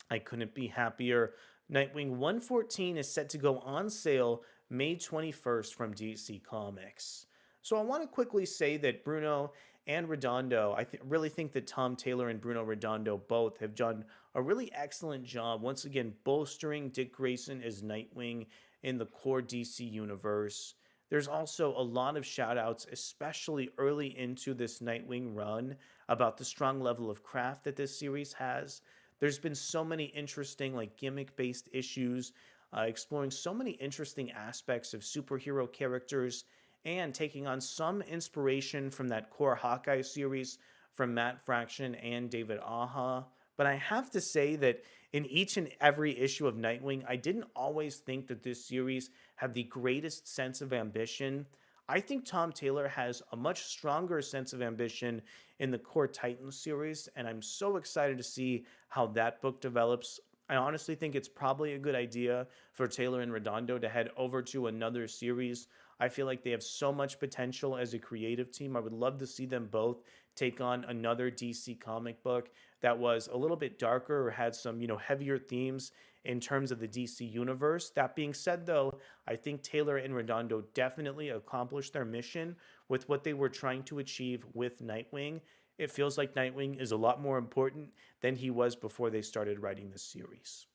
I couldn't be happier. Nightwing 114 is set to go on sale May 21st from DC Comics. So I want to quickly say that Bruno and Redondo, I really think that Tom Taylor and Bruno Redondo both have done a really excellent job, once again, bolstering Dick Grayson as Nightwing in the core DC universe. There's also a lot of shout-outs, especially early into this Nightwing run, about the strong level of craft that this series has. There's been so many interesting, gimmick-based issues, exploring so many interesting aspects of superhero characters, and taking on some inspiration from that core Hawkeye series from Matt Fraction and David Aja. but I have to say that in each and every issue of Nightwing, I didn't always think that this series had the greatest sense of ambition. I think Tom Taylor has a much stronger sense of ambition in the core Titans series, and I'm so excited to see how that book develops. I honestly think it's probably a good idea for Taylor and Redondo to head over to another series. I feel like they have so much potential as a creative team. I would love to see them both take on another DC comic book that was a little bit darker or had some, heavier themes in terms of the DC universe. That being said, though, I think Taylor and Redondo definitely accomplished their mission with what they were trying to achieve with Nightwing. It feels like Nightwing is a lot more important than he was before they started writing this series.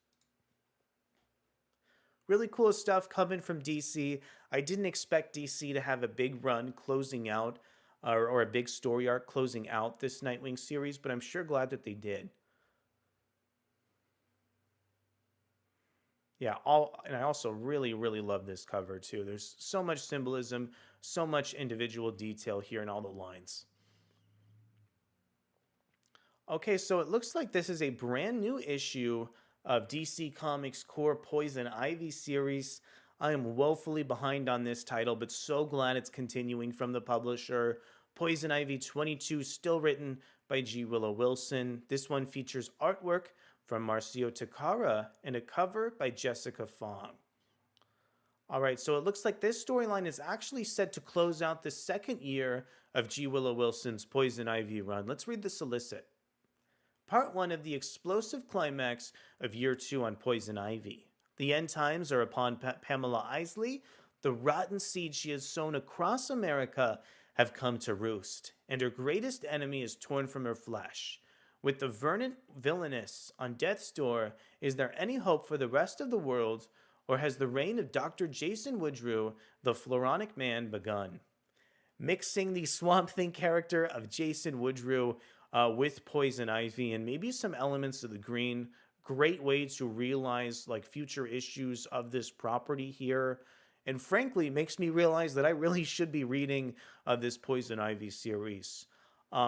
Really cool stuff coming from DC. I didn't expect DC to have a big run closing out or a big story arc closing out this Nightwing series, but I'm sure glad that they did. Yeah, all and I also really, really love this cover too. There's so much symbolism, so much individual detail here in all the lines. Okay, so it looks like this is a brand new issue of DC Comics' core Poison Ivy series. I am woefully behind on this title, but so glad it's continuing from the publisher. Poison Ivy 22, still written by G. Willow Wilson. This one features artwork from Marcio Takara and a cover by Jessica Fong. All right, so it looks like this storyline is actually set to close out the second year of G. Willow Wilson's Poison Ivy run. Let's read the solicit. Part 1 of the explosive climax of Year 2 on Poison Ivy. The end times are upon Pamela Isley. The rotten seeds she has sown across America have come to roost, and her greatest enemy is torn from her flesh. With the verdant villainess on death's door, is there any hope for the rest of the world, or has the reign of Dr. Jason Woodrue, the Floronic Man, begun? Mixing the Swamp Thing character of Jason Woodrue with Poison Ivy and maybe some elements of the green. Great way to realize like future issues of this property here. And frankly, makes me realize that I really should be reading this Poison Ivy series.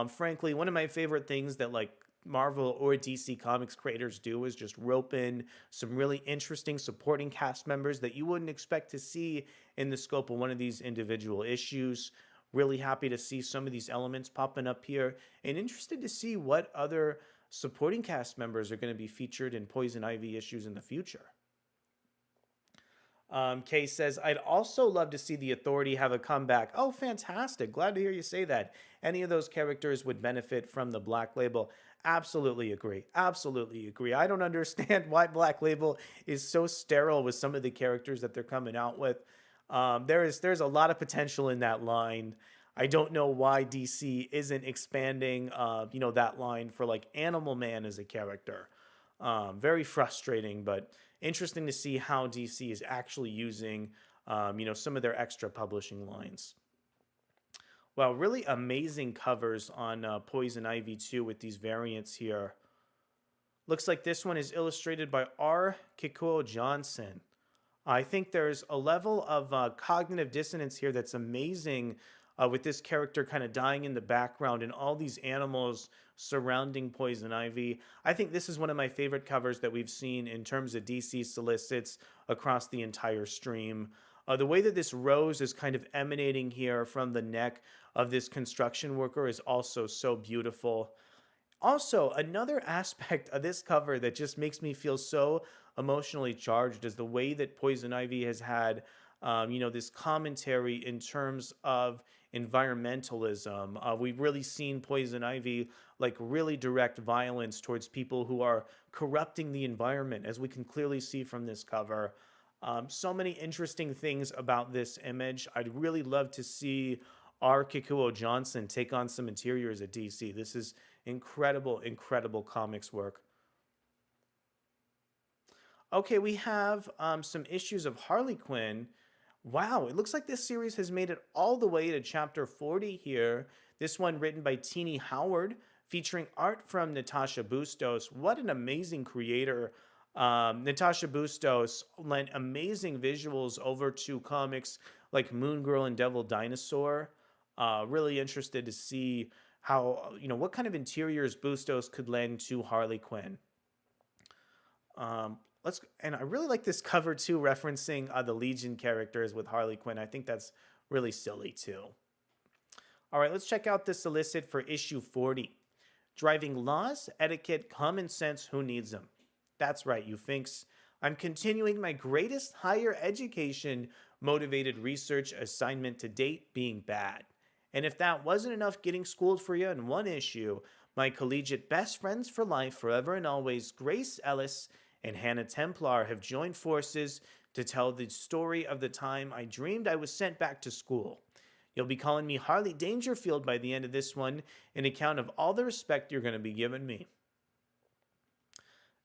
Frankly, one of my favorite things that like Marvel or DC Comics creators do is just rope in some really interesting supporting cast members that you wouldn't expect to see in the scope of one of these individual issues. Really happy to see some of these elements popping up here and interested to see what other supporting cast members are going to be featured in Poison Ivy issues in the future. Kay says, I'd also love to see the Authority have a comeback. Oh, fantastic. Glad to hear you say that. Any of those characters would benefit from the Black Label. Absolutely agree. Absolutely agree. I don't understand why Black Label is so sterile with some of the characters that they're coming out with. There's a lot of potential in that line. I don't know why DC isn't expanding, that line for like Animal Man as a character. Very frustrating, but interesting to see how DC is actually using, some of their extra publishing lines. Wow, really amazing covers on Poison Ivy 2 with these variants here. Looks like this one is illustrated by R. Kikuo Johnson. I think there's a level of cognitive dissonance here that's amazing with this character kind of dying in the background and all these animals surrounding Poison Ivy. I think this is one of my favorite covers that we've seen in terms of DC solicits across the entire stream. The way that this rose is kind of emanating here from the neck of this construction worker is also so beautiful. Also, another aspect of this cover that just makes me feel so emotionally charged is the way that Poison Ivy has had, this commentary in terms of environmentalism. We've really seen Poison Ivy like really direct violence towards people who are corrupting the environment, as we can clearly see from this cover. So many interesting things about this image. I'd really love to see R. Kikuo Johnson take on some interiors at DC. This is incredible, incredible comics work. Okay, we have some issues of Harley Quinn. Wow, it looks like this series has made it all the way to chapter 40 here. This one written by Teeny Howard, featuring art from Natasha Bustos. What an amazing creator. Natasha Bustos lent amazing visuals over to comics like Moon Girl and Devil Dinosaur. Really interested to see how, what kind of interiors Bustos could lend to Harley Quinn. And I really like this cover too, referencing the Legion characters with Harley Quinn. I think that's really silly too. All right, let's check out the solicit for issue 40. Driving laws, etiquette, common sense, who needs them? That's right, you finks. I'm continuing my greatest higher education motivated research assignment to date, being bad. And if that wasn't enough getting schooled for you in one issue, my collegiate best friends for life, forever and always, Grace Ellis and Hannah Templar, have joined forces to tell the story of the time I dreamed I was sent back to school. You'll be calling me Harley Dangerfield by the end of this one, an account of all the respect you're going to be giving me.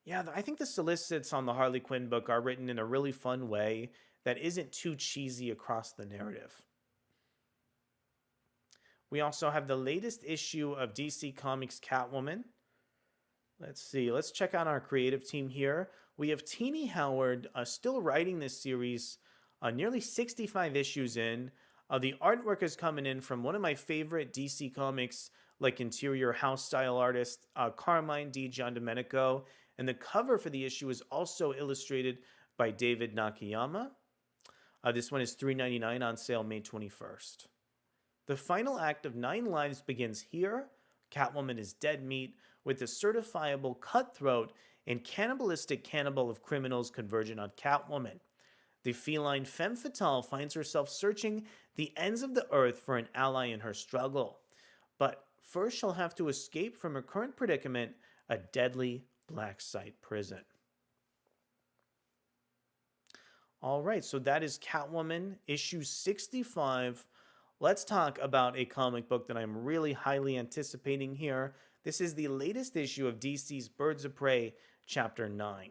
Yeah, I think the solicits on the Harley Quinn book are written in a really fun way that isn't too cheesy across the narrative. We also have the latest issue of DC Comics Catwoman. Let's see. Let's check out our creative team here. We have Teenie Howard still writing this series, nearly 65 issues in. The artwork is coming in from one of my favorite DC Comics, like interior house style artist, Carmine Di Giandomenico. And the cover for the issue is also illustrated by David Nakayama. This one is $3.99 on sale May 21st. The final act of 9 Lives begins here. Catwoman is dead meat, with the certifiable cutthroat and cannibalistic cannibal of criminals converging on Catwoman. The feline femme fatale finds herself searching the ends of the earth for an ally in her struggle. But first she'll have to escape from her current predicament, a deadly black site prison. All right, so that is Catwoman, issue 65. Let's talk about a comic book that I'm really highly anticipating here. This is the latest issue of DC's Birds of Prey, Chapter 9.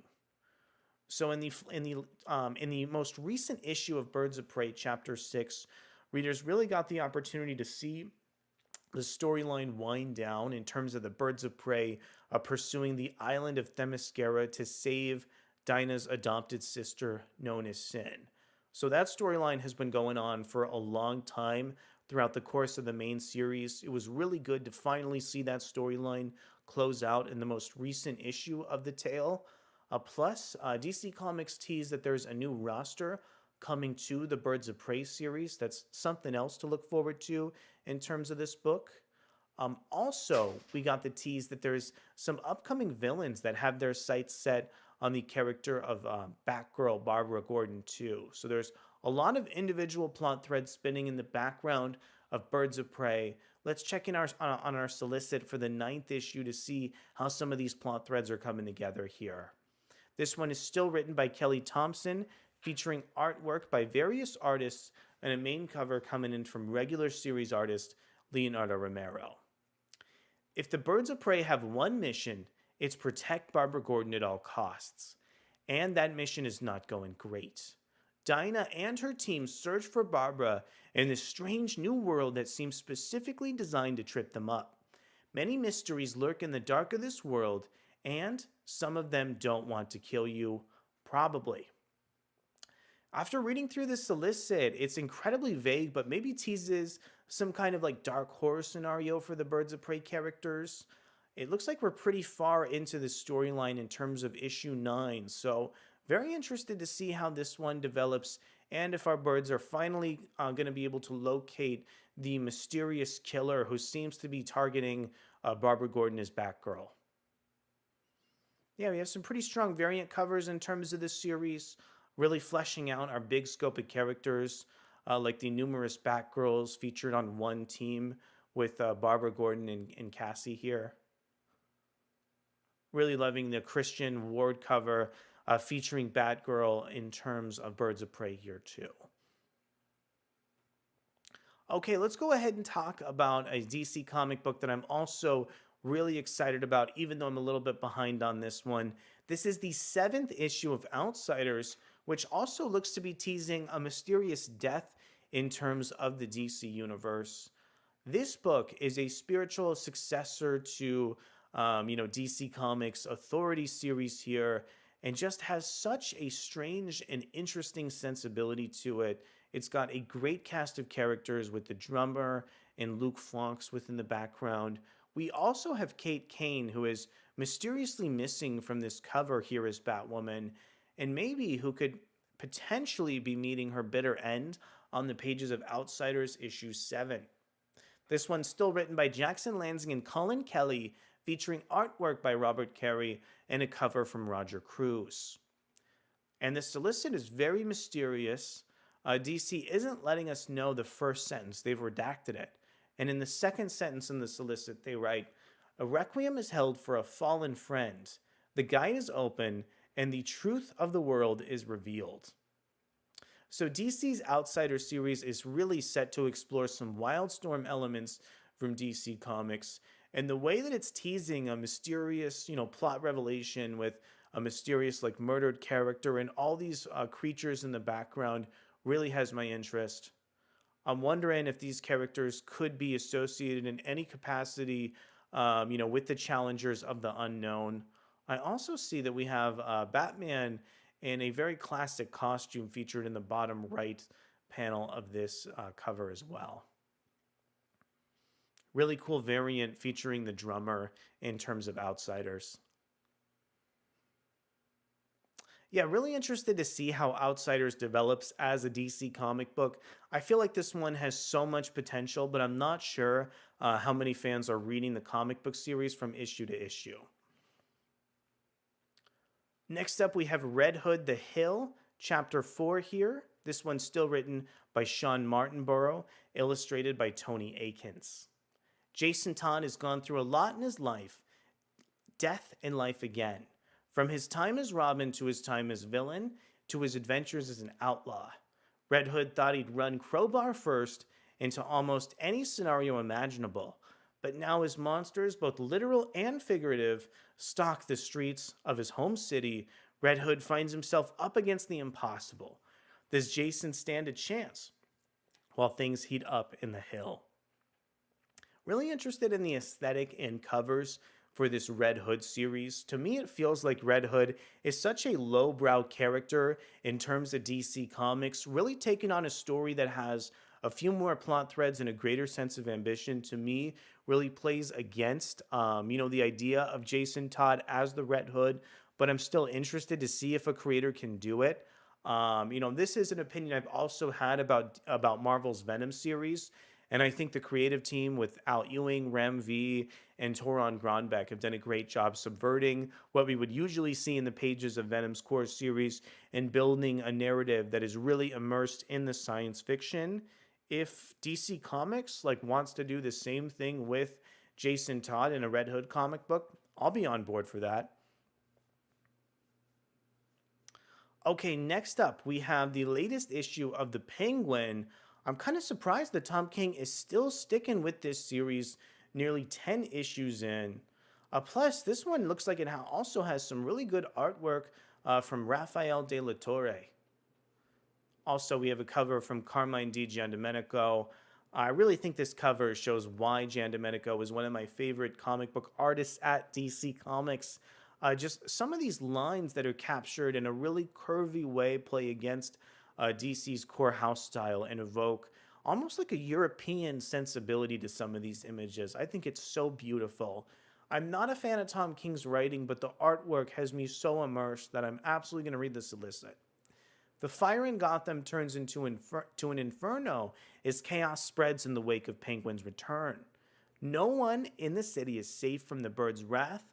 So in the most recent issue of Birds of Prey, Chapter 6, readers really got the opportunity to see the storyline wind down in terms of the Birds of Prey pursuing the island of Themyscira to save Dinah's adopted sister known as Sin. So that storyline has been going on for a long time throughout the course of the main series. It was really good to finally see that storyline close out in the most recent issue of the tale. Plus, DC Comics teased that there's a new roster coming to the Birds of Prey series. That's something else to look forward to in terms of this book. Also, we got the tease that there's some upcoming villains that have their sights set on the character of Batgirl Barbara Gordon too. So there's a lot of individual plot threads spinning in the background of Birds of Prey. Let's check in on our solicit for the 9th issue to see how some of these plot threads are coming together here. This one is still written by Kelly Thompson, featuring artwork by various artists and a main cover coming in from regular series artist Leonardo Romero. If the Birds of Prey have one mission, it's protect Barbara Gordon at all costs. And that mission is not going great. Dinah and her team search for Barbara in this strange new world that seems specifically designed to trip them up. Many mysteries lurk in the dark of this world, and some of them don't want to kill you, probably. After reading through this solicit, it's incredibly vague, but maybe teases some kind of like dark horror scenario for the Birds of Prey characters. It looks like we're pretty far into the storyline in terms of issue 9, so very interested to see how this one develops and if our birds are finally going to be able to locate the mysterious killer who seems to be targeting Barbara Gordon as Batgirl. Yeah, we have some pretty strong variant covers in terms of this series, really fleshing out our big scope of characters, like the numerous Batgirls featured on one team with Barbara Gordon and Cassie here. Really loving the Christian Ward cover featuring Batgirl in terms of Birds of Prey here too. Okay, let's go ahead and talk about a DC comic book that I'm also really excited about, even though I'm a little bit behind on this one. This is the 7th issue of Outsiders, which also looks to be teasing a mysterious death in terms of the DC universe. This book is a spiritual successor to DC Comics Authority series here, and just has such a strange and interesting sensibility to it. It's got a great cast of characters with the drummer and Luke Phlox within the background. We also have Kate Kane, who is mysteriously missing from this cover here as Batwoman, and maybe who could potentially be meeting her bitter end on the pages of Outsiders issue 7. This one's still written by Jackson Lansing and Colin Kelly, featuring artwork by Robert Carey and a cover from Roger Cruz. And the solicit is very mysterious. DC isn't letting us know the first sentence, they've redacted it. And in the second sentence in the solicit, they write, "A requiem is held for a fallen friend. The guide is open, and the truth of the world is revealed." So DC's Outsider series is really set to explore some Wildstorm elements from DC Comics, and the way that it's teasing a mysterious, plot revelation with a mysterious, murdered character and all these creatures in the background really has my interest. I'm wondering if these characters could be associated in any capacity, with the challengers of the unknown. I also see that we have Batman in a very classic costume featured in the bottom right panel of this cover as well. Really cool variant featuring the drummer in terms of Outsiders. Yeah, really interested to see how Outsiders develops as a DC comic book. I feel like this one has so much potential, but I'm not sure how many fans are reading the comic book series from issue to issue. Next up, we have Red Hood the Hill, Chapter 4 here. This one's still written by Sean Martinborough, illustrated by Tony Akins. Jason Todd has gone through a lot in his life, death and life again. From his time as Robin to his time as villain to his adventures as an outlaw. Red Hood thought he'd run crowbar first into almost any scenario imaginable, but now his monsters, both literal and figurative, stalk the streets of his home city. Red Hood finds himself up against the impossible. Does Jason stand a chance while things heat up in the hill? Really interested in the aesthetic and covers for this Red Hood series. To me, it feels like Red Hood is such a lowbrow character in terms of DC Comics, really taking on a story that has a few more plot threads and a greater sense of ambition. To me, really plays against, the idea of Jason Todd as the Red Hood, but I'm still interested to see if a creator can do it. This is an opinion I've also had about Marvel's Venom series. And I think the creative team with Al Ewing, Rem V, and Toron Grönbeck have done a great job subverting what we would usually see in the pages of Venom's core series and building a narrative that is really immersed in the science fiction. If DC Comics wants to do the same thing with Jason Todd in a Red Hood comic book, I'll be on board for that. Okay, next up, we have the latest issue of The Penguin. I'm kind of surprised that Tom King is still sticking with this series nearly 10 issues in. Plus, this one looks like it also has some really good artwork from Rafael de la Torre. Also, we have a cover from Carmine Di Giandomenico. I really think this cover shows why Giandomenico is one of my favorite comic book artists at DC Comics. Just some of these lines that are captured in a really curvy way play against DC's core house style and evoke almost like a European sensibility to some of these images. I think it's so beautiful. I'm not a fan of Tom King's writing, but the artwork has me so immersed that I'm absolutely going to read the solicit. The fire in Gotham turns into an inferno as chaos spreads in the wake of Penguin's return. No one in the city is safe from the bird's wrath,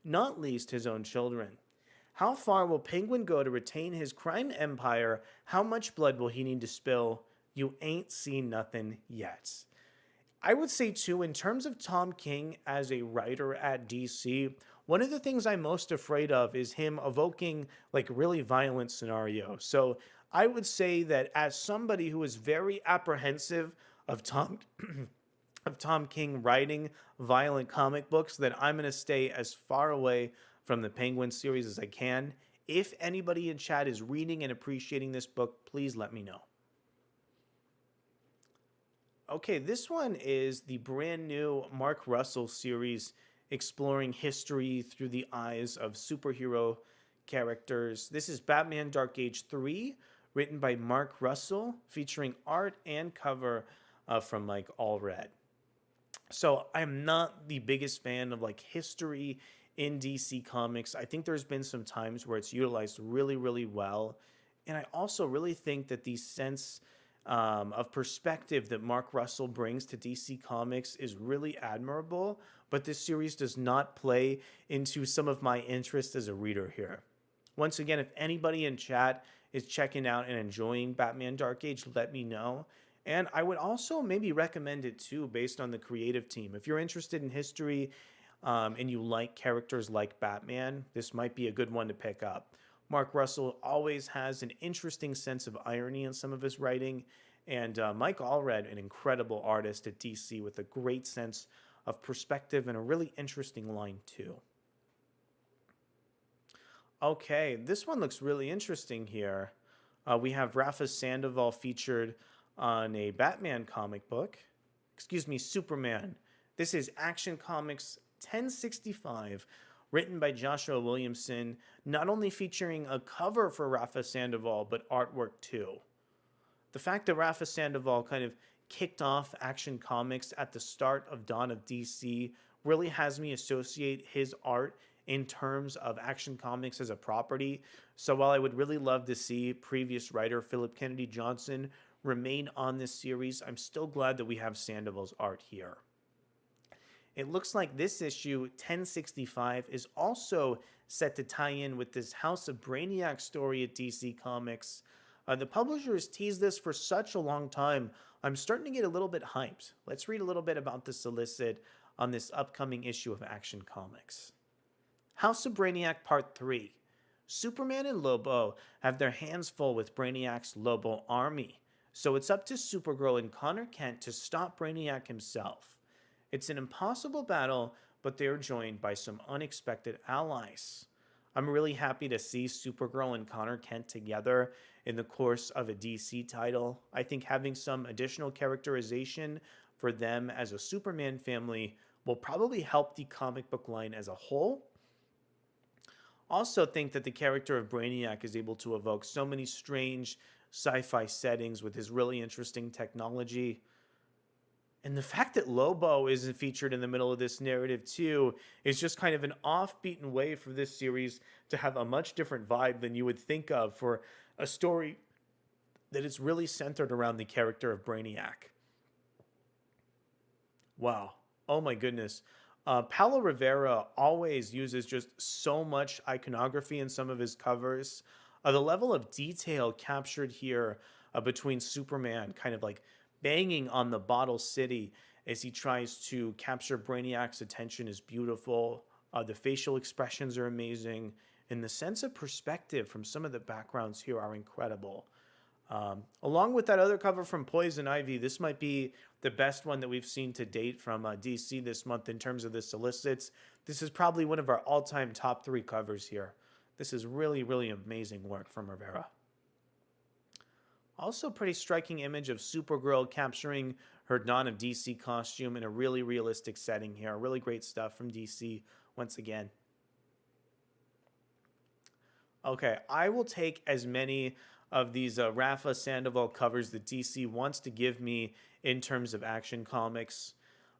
not least his own children. How far will Penguin go to retain his crime empire? How much blood will he need to spill? You ain't seen nothing yet. I would say, too, in terms of Tom King as a writer at DC, one of the things I'm most afraid of is him evoking really violent scenarios. So I would say that as somebody who is very apprehensive of Tom King writing violent comic books, that I'm going to stay as far away from the Penguin series as I can. If anybody in chat is reading and appreciating this book, please let me know. Okay, this one is the brand new Mark Russell series exploring history through the eyes of superhero characters. This is Batman Dark Age 3, written by Mark Russell, featuring art and cover from Mike Allred. So I'm not the biggest fan of like history in DC Comics. I think there's been some times where it's utilized really, really well. And I also really think that the sense of perspective that Mark Russell brings to DC Comics is really admirable. But this series does not play into some of my interest as a reader here. Once again, if anybody in chat is checking out and enjoying Batman Dark Age, let me know. And I would also maybe recommend it too, based on the creative team. If you're interested in history and you like characters like Batman, this might be a good one to pick up. Mark Russell always has an interesting sense of irony in some of his writing. And Mike Allred, an incredible artist at DC with a great sense of perspective and a really interesting line, too. Okay, this one looks really interesting here. We have Rafa Sandoval featured on a Batman comic book. Excuse me, Superman. This is Action Comics 1065, written by Joshua Williamson, not only featuring a cover for Rafa Sandoval, but artwork too. The fact that Rafa Sandoval kind of kicked off Action Comics at the start of Dawn of DC really has me associate his art in terms of Action Comics as a property. So while I would really love to see previous writer Philip Kennedy Johnson remain on this series, I'm still glad that we have Sandoval's art here. It looks like this issue, 1065, is also set to tie in with this House of Brainiac story at DC Comics. The publisher has teased this for such a long time, I'm starting to get a little bit hyped. Let's read a little bit about the solicit on this upcoming issue of Action Comics. House of Brainiac Part 3. Superman and Lobo have their hands full with Brainiac's Lobo army, so it's up to Supergirl and Connor Kent to stop Brainiac himself. It's an impossible battle, but they are joined by some unexpected allies. I'm really happy to see Supergirl and Connor Kent together in the course of a DC title. I think having some additional characterization for them as a Superman family will probably help the comic book line as a whole. Also think that the character of Brainiac is able to evoke so many strange sci-fi settings with his really interesting technology. And the fact that Lobo isn't featured in the middle of this narrative too is just kind of an off-beaten way for this series to have a much different vibe than you would think of for a story that is really centered around the character of Brainiac. Wow. Oh my goodness. Paulo Rivera always uses just so much iconography in some of his covers. The level of detail captured here between Superman kind of like banging on the bottle city as he tries to capture Brainiac's attention is beautiful. The facial expressions are amazing, and the sense of perspective from some of the backgrounds here are incredible. Along with that other cover from Poison Ivy, this might be the best one that we've seen to date from DC this month in terms of the solicits. This is probably one of our all-time top 3 covers here. This is really, really amazing work from Rivera. Also, pretty striking image of Supergirl capturing her Dawn of DC costume in a really realistic setting here. Really great stuff from DC once again. Okay, I will take as many of these Rafa Sandoval covers that DC wants to give me in terms of Action Comics.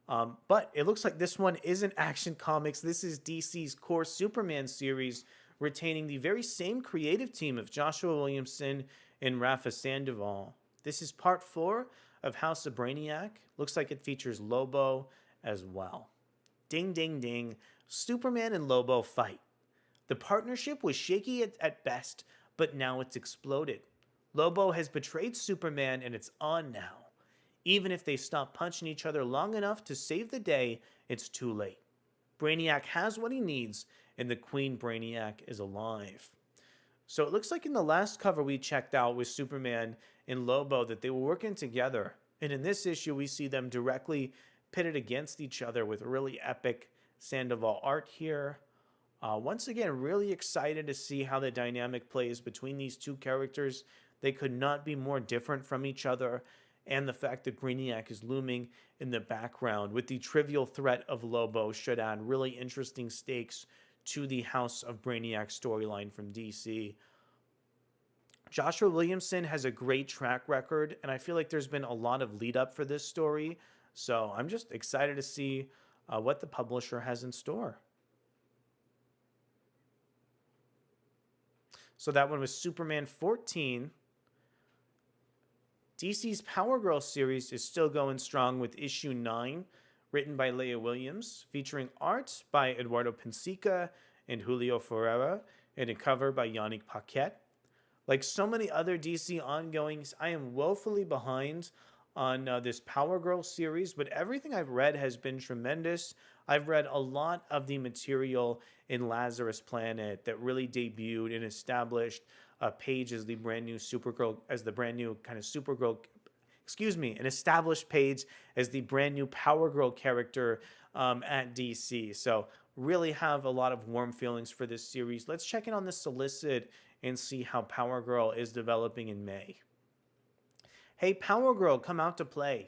But it looks like this one isn't Action Comics. This is DC's core Superman series, retaining the very same creative team of Joshua Williamson and Rafa Sandoval. This is part 4 of House of Brainiac. Looks like it features Lobo as well. Ding, ding, ding. Superman and Lobo fight. The partnership was shaky at best, but now it's exploded. Lobo has betrayed Superman and it's on now. Even if they stop punching each other long enough to save the day, it's too late. Brainiac has what he needs, and the Queen Brainiac is alive. So it looks like in the last cover we checked out with Superman and Lobo that they were working together. And in this issue, we see them directly pitted against each other with really epic Sandoval art here. Once again, really excited to see how the dynamic plays between these two characters. They could not be more different from each other. And the fact that Brainiac is looming in the background with the trivial threat of Lobo should add really interesting stakes to the House of Brainiac storyline from DC. Joshua Williamson has a great track record, and I feel like there's been a lot of lead up for this story. So I'm just excited to see what the publisher has in store. So that one was Superman 14. DC's Power Girl series is still going strong with issue 9, written by Leah Williams, featuring art by Eduardo Pensica and Julio Ferreira, and a cover by Yannick Paquette. Like so many other DC ongoings, I am woefully behind on this Power Girl series, but everything I've read has been tremendous. I've read a lot of the material in Lazarus Planet that really debuted and established Paige as the brand new Supergirl, as the brand new kind of Supergirl, excuse me, an established Paige as the brand new Power Girl character at DC. So really have a lot of warm feelings for this series. Let's check in on the solicit and see how Power Girl is developing in May. Hey, Power Girl, come out to play.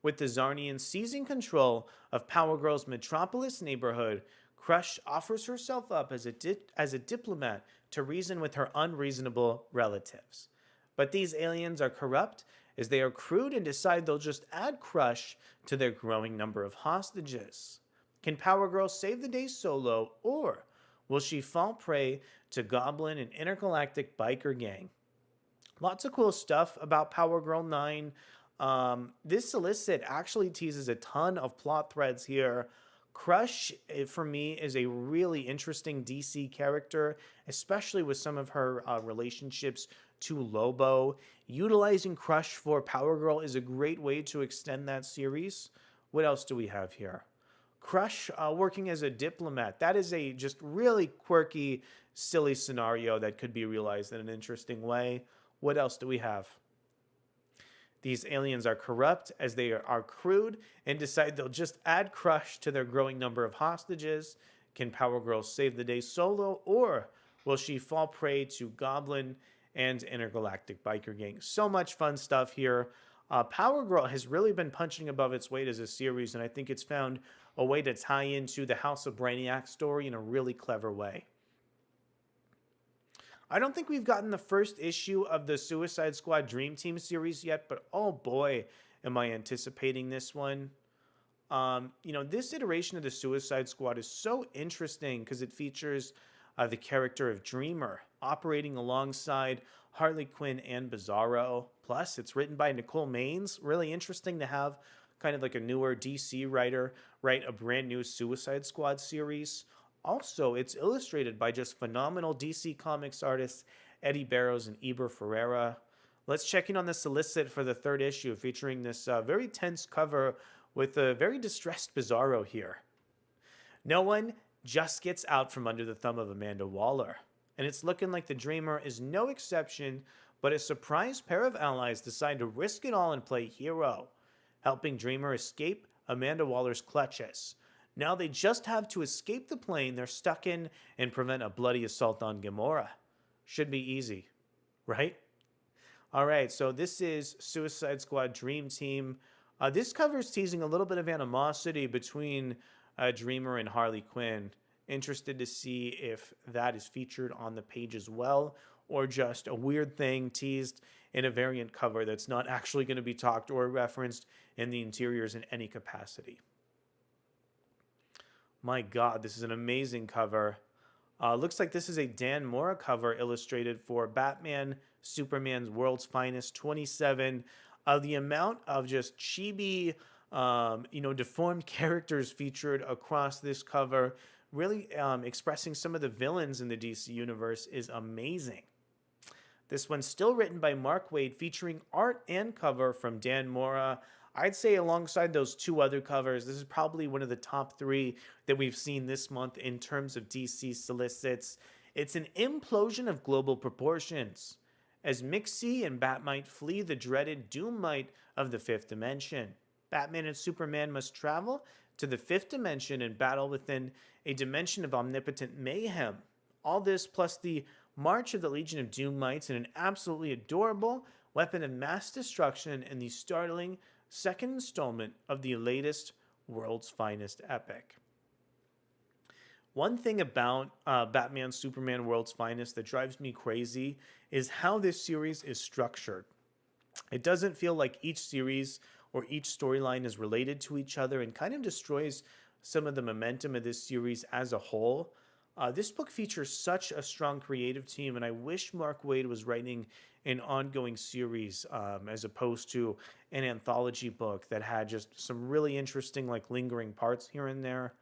With the Zarnians seizing control of Power Girl's Metropolis neighborhood, Crush offers herself up as a diplomat to reason with her unreasonable relatives. But these aliens are corrupt as they are crude and decide they'll just add Crush to their growing number of hostages. Can Power Girl save the day solo, or will she fall prey to Goblin and intergalactic biker gang? Lots of cool stuff about Power Girl 9. This solicit actually teases a ton of plot threads here. Crush, for me, is a really interesting DC character, especially with some of her relationships to Lobo. Utilizing Crush for Power Girl is a great way to extend that series. What else do we have here? Crush working as a diplomat. That is a just really quirky, silly scenario that could be realized in an interesting way. What else do we have? These aliens are corrupt as they are crude and decide they'll just add Crush to their growing number of hostages. Can Power Girl save the day solo, or will she fall prey to Goblin and intergalactic biker gang? So much fun stuff here. Power Girl has really been punching above its weight as a series, and I think it's found a way to tie into the House of Brainiac story in a really clever way. I don't think we've gotten the first issue of the Suicide Squad Dream Team series yet, but oh boy, am I anticipating this one. This iteration of the Suicide Squad is so interesting because it features the character of Dreamer operating alongside Harley Quinn and Bizarro. Plus, it's written by Nicole Maines. Really interesting to have kind of like a newer DC writer write a brand new Suicide Squad series. Also, it's illustrated by just phenomenal DC Comics artists Eddie Barrows and Eber Ferreira. Let's check in on the solicit for the third issue, featuring this very tense cover with a very distressed Bizarro here. No one just gets out from under the thumb of Amanda Waller, and it's looking like the Dreamer is no exception, but a surprise pair of allies decide to risk it all and play hero, helping Dreamer escape Amanda Waller's clutches. Now they just have to escape the plane they're stuck in and prevent a bloody assault on Gamora. Should be easy, right? All right, so this is Suicide Squad Dream Team. This cover's teasing a little bit of animosity between Dreamer and Harley Quinn. Interested to see if that is featured on the page as well, or just a weird thing teased in a variant cover that's not actually going to be talked or referenced in the interiors in any capacity. My God, this is an amazing cover. Looks like this is a Dan Mora cover illustrated for Batman, Superman's World's Finest 27. The amount of just chibi, deformed characters featured across this cover, really expressing some of the villains in the DC universe, is amazing. This one's still written by Mark Waid, featuring art and cover from Dan Mora. I'd say alongside those two other covers, this is probably one of the top 3 that we've seen this month in terms of DC solicits. It's an implosion of global proportions, as Mixie and Batmite flee the dreaded Doommite of the 5th dimension. Batman and Superman must travel to the 5th dimension and battle within a dimension of omnipotent mayhem. All this plus the march of the Legion of Doommites in an absolutely adorable weapon of mass destruction in the startling second installment of the latest World's Finest epic. One thing about Batman Superman World's Finest that drives me crazy is how this series is structured. It doesn't feel like each series or each storyline is related to each other and kind of destroys some of the momentum of this series as a whole. This book features such a strong creative team, and I wish Mark Waid was writing an ongoing series as opposed to an anthology book that had just some really interesting, like lingering parts here and there.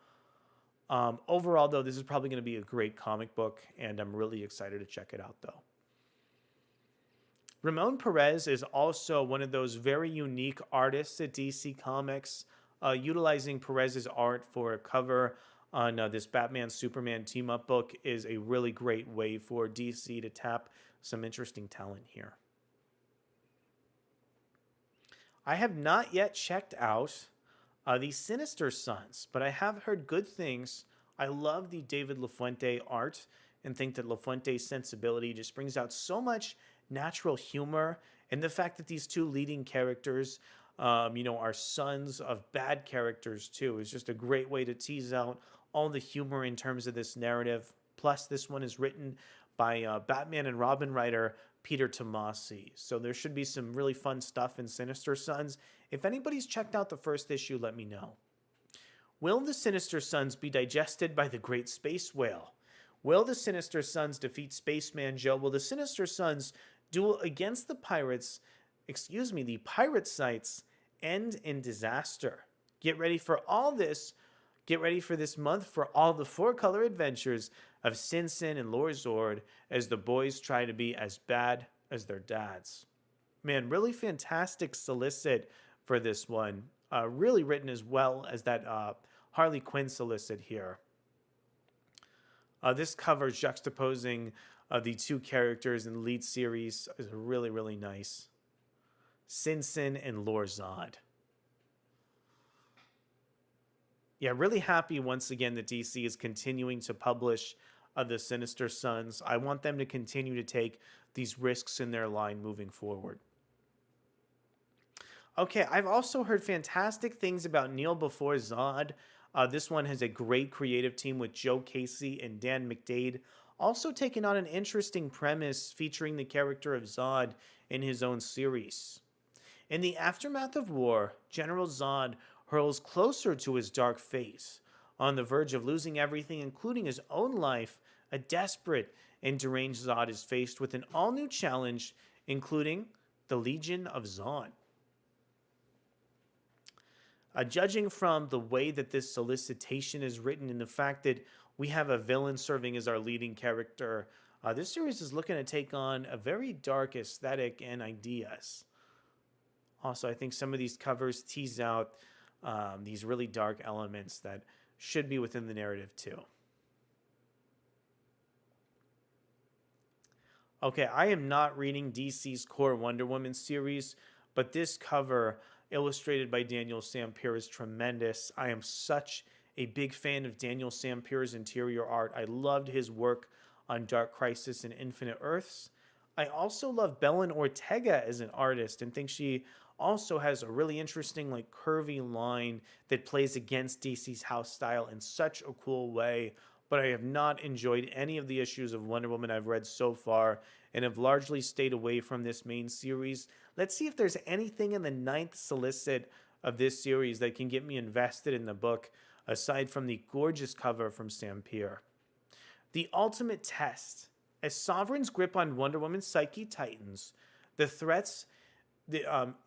Overall, though, this is probably going to be a great comic book, and I'm really excited to check it out, though. Ramon Perez is also one of those very unique artists at DC Comics, utilizing Perez's art for a cover on this Batman Superman team up book is a really great way for DC to tap some interesting talent here. I have not yet checked out the Sinister Sons, but I have heard good things. I love the David LaFuente art and think that LaFuente's sensibility just brings out so much natural humor. And the fact that these two leading characters, are sons of bad characters too, is just a great way to tease out all the humor in terms of this narrative. Plus, this one is written by Batman and Robin writer Peter Tomasi. So there should be some really fun stuff in Sinister Sons. If anybody's checked out the first issue, let me know. Will the Sinister Sons be digested by the Great Space Whale? Will the Sinister Sons defeat Spaceman Joe? Will the Sinister Sons duel against the the pirate sites end in disaster? Get ready for all this. Get ready for this month for all the four-color adventures of Sin Sin and Lord Zord as the boys try to be as bad as their dads. Man, really fantastic solicit for this one. Really written as well as that Harley Quinn solicit here. This cover juxtaposing the two characters in the lead series is really, really nice. Sin Sin and Lord Zod. Yeah, really happy once again that DC is continuing to publish the Sinister Sons. I want them to continue to take these risks in their line moving forward. Okay, I've also heard fantastic things about Kneel Before Zod. This one has a great creative team with Joe Casey and Dan McDade, also taking on an interesting premise featuring the character of Zod in his own series. In the aftermath of war, General Zod hurls closer to his dark fate. On the verge of losing everything, including his own life, a desperate and deranged Zod is faced with an all-new challenge, including the Legion of Zod. Judging from the way that this solicitation is written and the fact that we have a villain serving as our leading character, this series is looking to take on a very dark aesthetic and ideas. Also, I think some of these covers tease out these really dark elements that should be within the narrative too. Okay, I am not reading DC's core Wonder Woman series, but this cover illustrated by Daniel Sampere is tremendous. I am such a big fan of Daniel Sampere's interior art. I loved his work on Dark Crisis and Infinite Earths. I also love Belen Ortega as an artist and think she also has a really interesting, like, curvy line that plays against DC's house style in such a cool way. But I have not enjoyed any of the issues of Wonder Woman I've read so far and have largely stayed away from this main series. Let's see if there's anything in the 9th solicit of this series that can get me invested in the book, aside from the gorgeous cover from Sampere. The Ultimate Test. As Sovereign's grip on Wonder Woman's psyche tightens,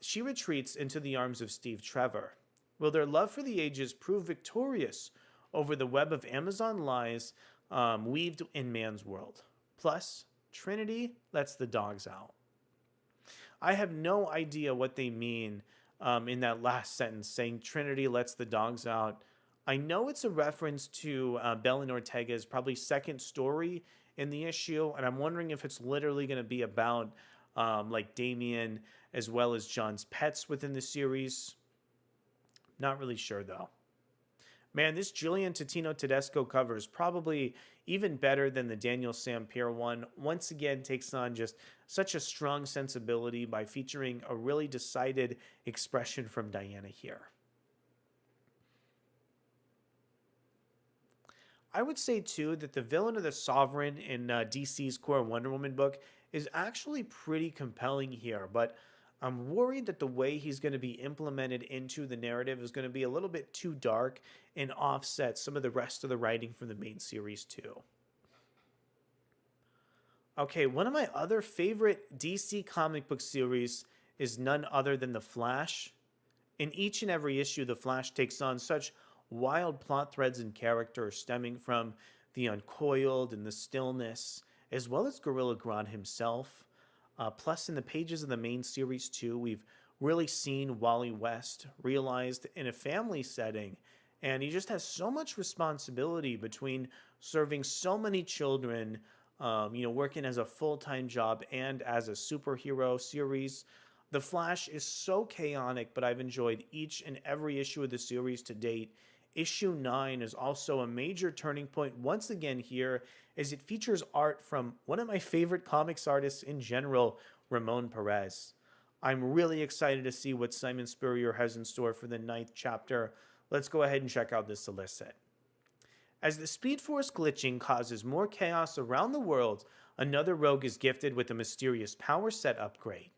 she retreats into the arms of Steve Trevor. Will their love for the ages prove victorious over the web of Amazon lies weaved in man's world? Plus, Trinity lets the dogs out. I have no idea what they mean in that last sentence, saying Trinity lets the dogs out. I know it's a reference to Belen Ortega's probably second story in the issue, and I'm wondering if it's literally going to be about like Damian as well as John's pets within the series. Not really sure though. Man, this Julian Totino Tedesco cover is probably even better than the Daniel Sampere one. Once again, takes on just such a strong sensibility by featuring a really decided expression from Diana here. I would say, too, that the villain of the Sovereign in DC's core Wonder Woman book is actually pretty compelling here, but I'm worried that the way he's going to be implemented into the narrative is going to be a little bit too dark and offset some of the rest of the writing from the main series too. Okay, one of my other favorite DC comic book series is none other than The Flash. In each and every issue, The Flash takes on such wild plot threads and characters stemming from the uncoiled and the stillness, as well as Gorilla Grodd himself. Plus, in the pages of the main series, too, we've really seen Wally West realized in a family setting. And he just has so much responsibility between serving so many children, working as a full time job and as a superhero series. The Flash is so chaotic, but I've enjoyed each and every issue of the series to date. Issue 9 is also a major turning point once again here, as it features art from one of my favorite comics artists in general, Ramon Perez. I'm really excited to see what Simon Spurrier has in store for the 9th chapter. Let's go ahead and check out this solicit. As the Speed Force glitching causes more chaos around the world, another rogue is gifted with a mysterious power set upgrade.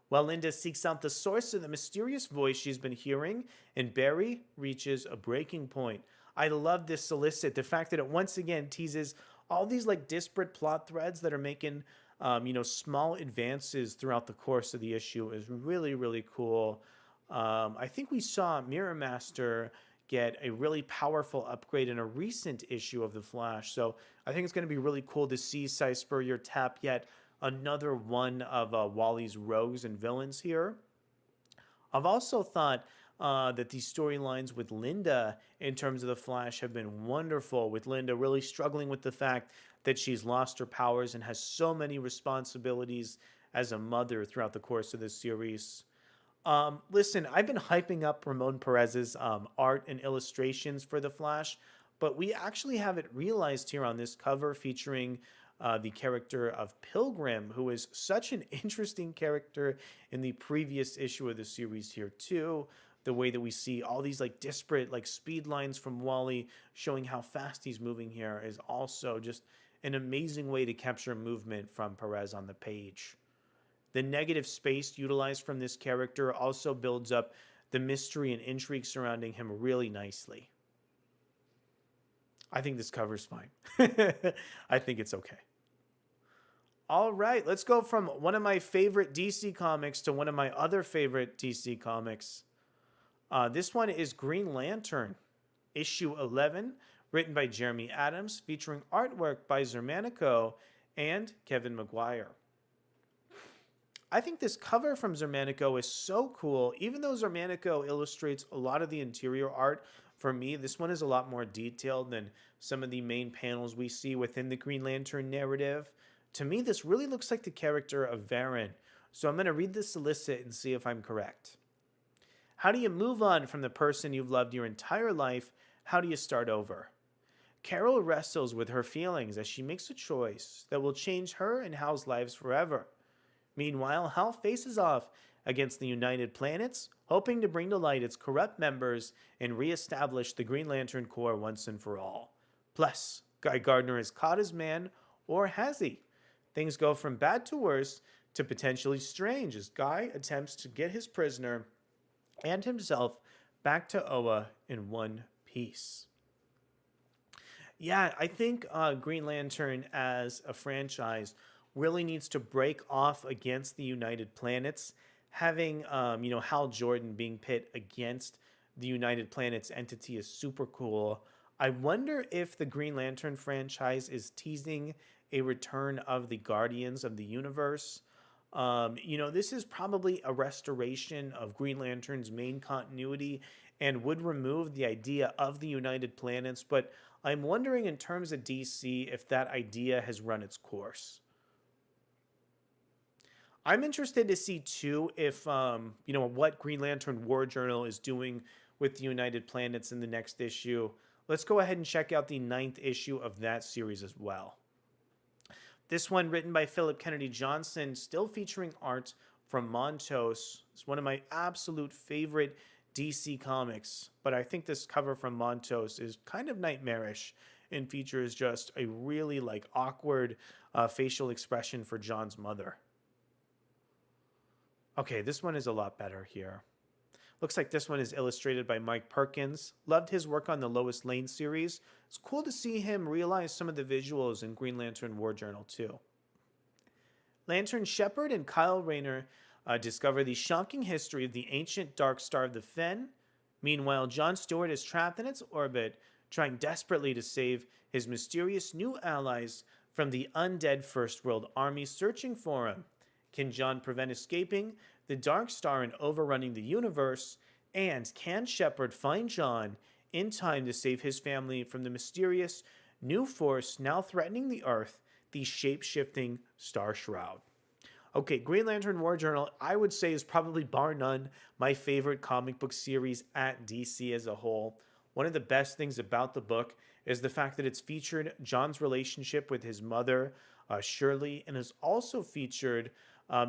While Linda seeks out the source of the mysterious voice she's been hearing, and Barry reaches a breaking point. I love this solicit. The fact that it once again teases all these like disparate plot threads that are making, small advances throughout the course of the issue is really, really cool. I think we saw Mirror Master get a really powerful upgrade in a recent issue of The Flash. So I think it's going to be really cool to see Cy Spurrier tap yet another one of Wally's rogues and villains here. I've also thought that these storylines with Linda in terms of The Flash have been wonderful, with Linda really struggling with the fact that she's lost her powers and has so many responsibilities as a mother throughout the course of this series. Listen, I've been hyping up Ramon Perez's art and illustrations for The Flash, but we actually have it realized here on this cover featuring the character of Pilgrim, who is such an interesting character in the previous issue of the series here too. The way that we see all these like disparate like speed lines from Wally showing how fast he's moving here is also just an amazing way to capture movement from Perez on the page. The negative space utilized from this character also builds up the mystery and intrigue surrounding him really nicely. I think this cover's fine. I think it's okay. All right, let's go from one of my favorite DC comics to one of my other favorite DC comics. This one is Green Lantern, issue 11, written by Jeremy Adams, featuring artwork by Zermanico and Kevin Maguire. I think this cover from Zermanico is so cool. Even though Zermanico illustrates a lot of the interior art, for me, this one is a lot more detailed than some of the main panels we see within the Green Lantern narrative. To me, this really looks like the character of Varan, so I'm going to read this solicit and see if I'm correct. How do you move on from the person you've loved your entire life? How do you start over? Carol wrestles with her feelings as she makes a choice that will change her and Hal's lives forever. Meanwhile, Hal faces off against the United Planets, hoping to bring to light its corrupt members and re-establish the Green Lantern Corps once and for all. Plus, Guy Gardner is caught as man, or has he? Things go from bad to worse to potentially strange as Guy attempts to get his prisoner and himself back to Oa in one piece. Yeah, I think Green Lantern as a franchise really needs to break off against the United Planets. Having, Hal Jordan being pit against the United Planets entity is super cool. I wonder if the Green Lantern franchise is teasing a return of the Guardians of the Universe. This is probably a restoration of Green Lantern's main continuity and would remove the idea of the United Planets, but I'm wondering in terms of DC if that idea has run its course. I'm interested to see too if what Green Lantern War Journal is doing with the United Planets in the next issue. Let's go ahead and check out the 9th issue of that series as well. This one, written by Philip Kennedy Johnson, still featuring art from Montos. It's one of my absolute favorite DC comics, but I think this cover from Montos is kind of nightmarish and features just a really awkward facial expression for John's mother. Okay, this one is a lot better here. Looks like this one is illustrated by Mike Perkins. Loved his work on the Lois Lane series. It's cool to see him realize some of the visuals in Green Lantern War Journal too. Lantern Shepard and Kyle Rayner discover the shocking history of the ancient dark star of the Fen. Meanwhile, John Stewart is trapped in its orbit, trying desperately to save his mysterious new allies from the undead First World Army searching for him. Can John prevent escaping the dark star and overrunning the universe? And can Shepard find John in time to save his family from the mysterious new force now threatening the Earth, the shape shifting Star Shroud? Okay, Green Lantern War Journal, I would say, is probably bar none my favorite comic book series at DC as a whole. One of the best things about the book is the fact that it's featured John's relationship with his mother, Shirley, and has also featured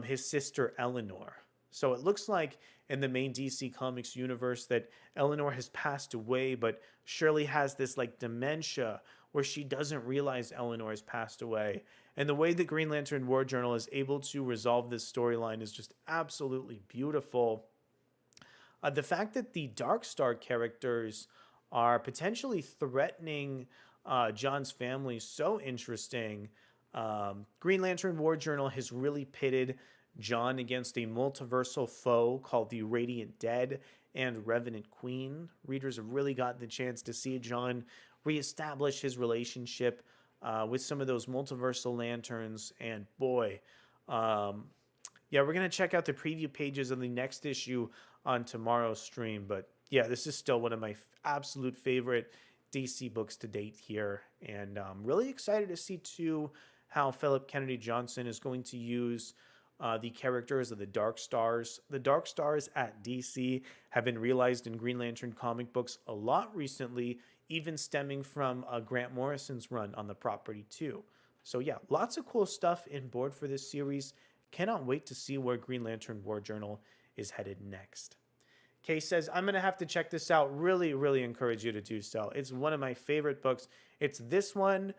his sister, Eleanor. So it looks like in the main DC Comics universe that Eleanor has passed away, but Shirley has this like dementia where she doesn't realize Eleanor has passed away. And the way that Green Lantern War Journal is able to resolve this storyline is just absolutely beautiful. The fact that the Dark Star characters are potentially threatening John's family is so interesting. Green Lantern War Journal has really pitted John against a multiversal foe called the Radiant Dead and Revenant Queen. Readers have really gotten the chance to see John reestablish his relationship with some of those multiversal lanterns. And boy, yeah, we're going to check out the preview pages of the next issue on tomorrow's stream. But yeah, this is still one of my absolute favorite DC books to date here. And I'm really excited to see, too, how Philip Kennedy Johnson is going to use the characters of the Dark Stars. The Dark Stars at DC have been realized in Green Lantern comic books a lot recently, even stemming from Grant Morrison's run on the property too. So yeah, lots of cool stuff in board for this series. Cannot wait to see where Green Lantern War Journal is headed next. Kay says, I'm going to have to check this out. Really, really encourage you to do so. It's one of my favorite books. It's this one,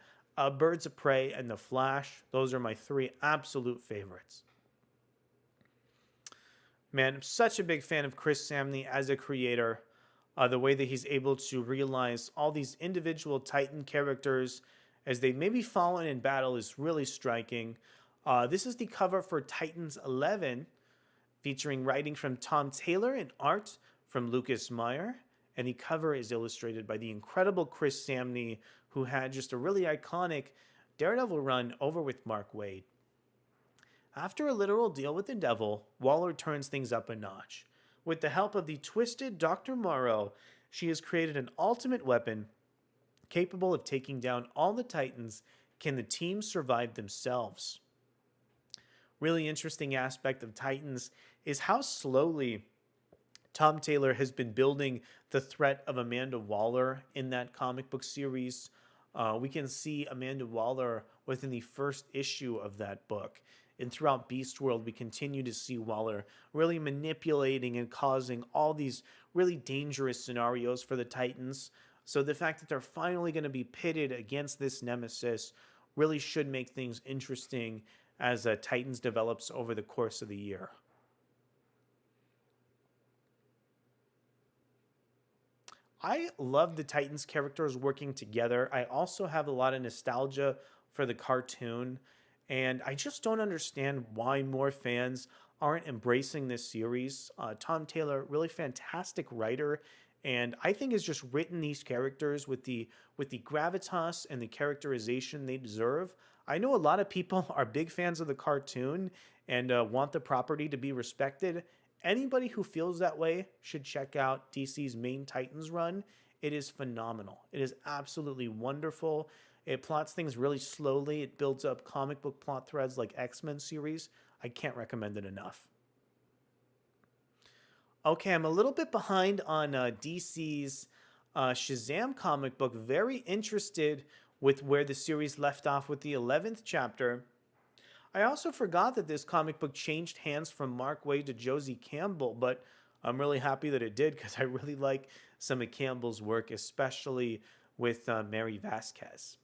Birds of Prey, and The Flash. Those are my three absolute favorites. Man, I'm such a big fan of Chris Samney as a creator. The way that he's able to realize all these individual Titan characters as they maybe fallen in battle is really striking. This is the cover for Titans 11, featuring writing from Tom Taylor and art from Lucas Meyer. And the cover is illustrated by the incredible Chris Samney, who had just a really iconic Daredevil run over with Mark Waid. After a literal deal with the devil, Waller turns things up a notch. With the help of the twisted Dr. Morrow, she has created an ultimate weapon capable of taking down all the Titans. Can the team survive themselves? Really interesting aspect of Titans is how slowly Tom Taylor has been building the threat of Amanda Waller in that comic book series. We can see Amanda Waller within the first issue of that book. And throughout Beast World, we continue to see Waller really manipulating and causing all these really dangerous scenarios for the Titans. So the fact that they're finally going to be pitted against this nemesis really should make things interesting as Titans develops over the course of the year. I love the Titans characters working together. I also have a lot of nostalgia for the cartoon. And I just don't understand why more fans aren't embracing this series. Tom Taylor, really fantastic writer, and I think has just written these characters with the gravitas and the characterization they deserve. I know a lot of people are big fans of the cartoon and want the property to be respected. Anybody who feels that way should check out DC's main Titans run. It is phenomenal. It is absolutely wonderful. It plots things really slowly. It builds up comic book plot threads like XMen series. I can't recommend it enough. Okay, I'm a little bit behind on DC's Shazam comic book. Very interested with where the series left off with the 11th chapter. I also forgot that this comic book changed hands from Mark Waid to Josie Campbell, but I'm really happy that it did because I really like some of Campbell's work, especially with Mary Vasquez.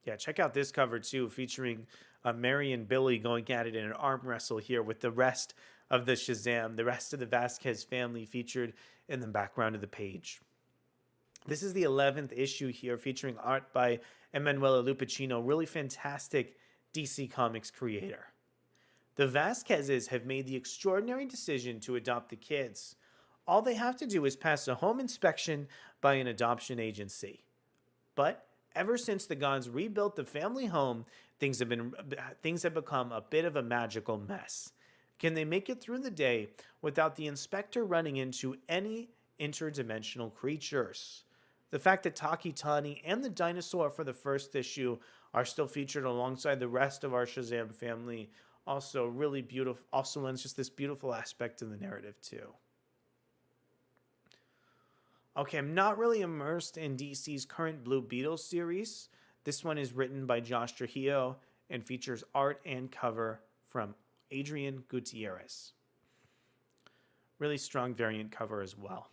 Yeah, check out this cover too, featuring Mary and Billy going at it in an arm wrestle here with the rest of the Shazam, the rest of the Vasquez family featured in the background of the page. This is the 11th issue here, featuring art by Emanuela Lupacchino, really fantastic DC Comics creator. The Vasquezes have made the extraordinary decision to adopt the kids. All they have to do is pass a home inspection by an adoption agency. But ever since the gods rebuilt the family home, things have become a bit of a magical mess. Can they make it through the day without the inspector running into any interdimensional creatures? The fact that Taki Tani and the dinosaur for the first issue are still featured alongside the rest of our Shazam family also really beautiful, also lends just this beautiful aspect to the narrative too. Okay, I'm not really immersed in DC's current Blue Beetle series. This one is written by Josh Trujillo and features art and cover from Adrian Gutierrez. Really strong variant cover as well.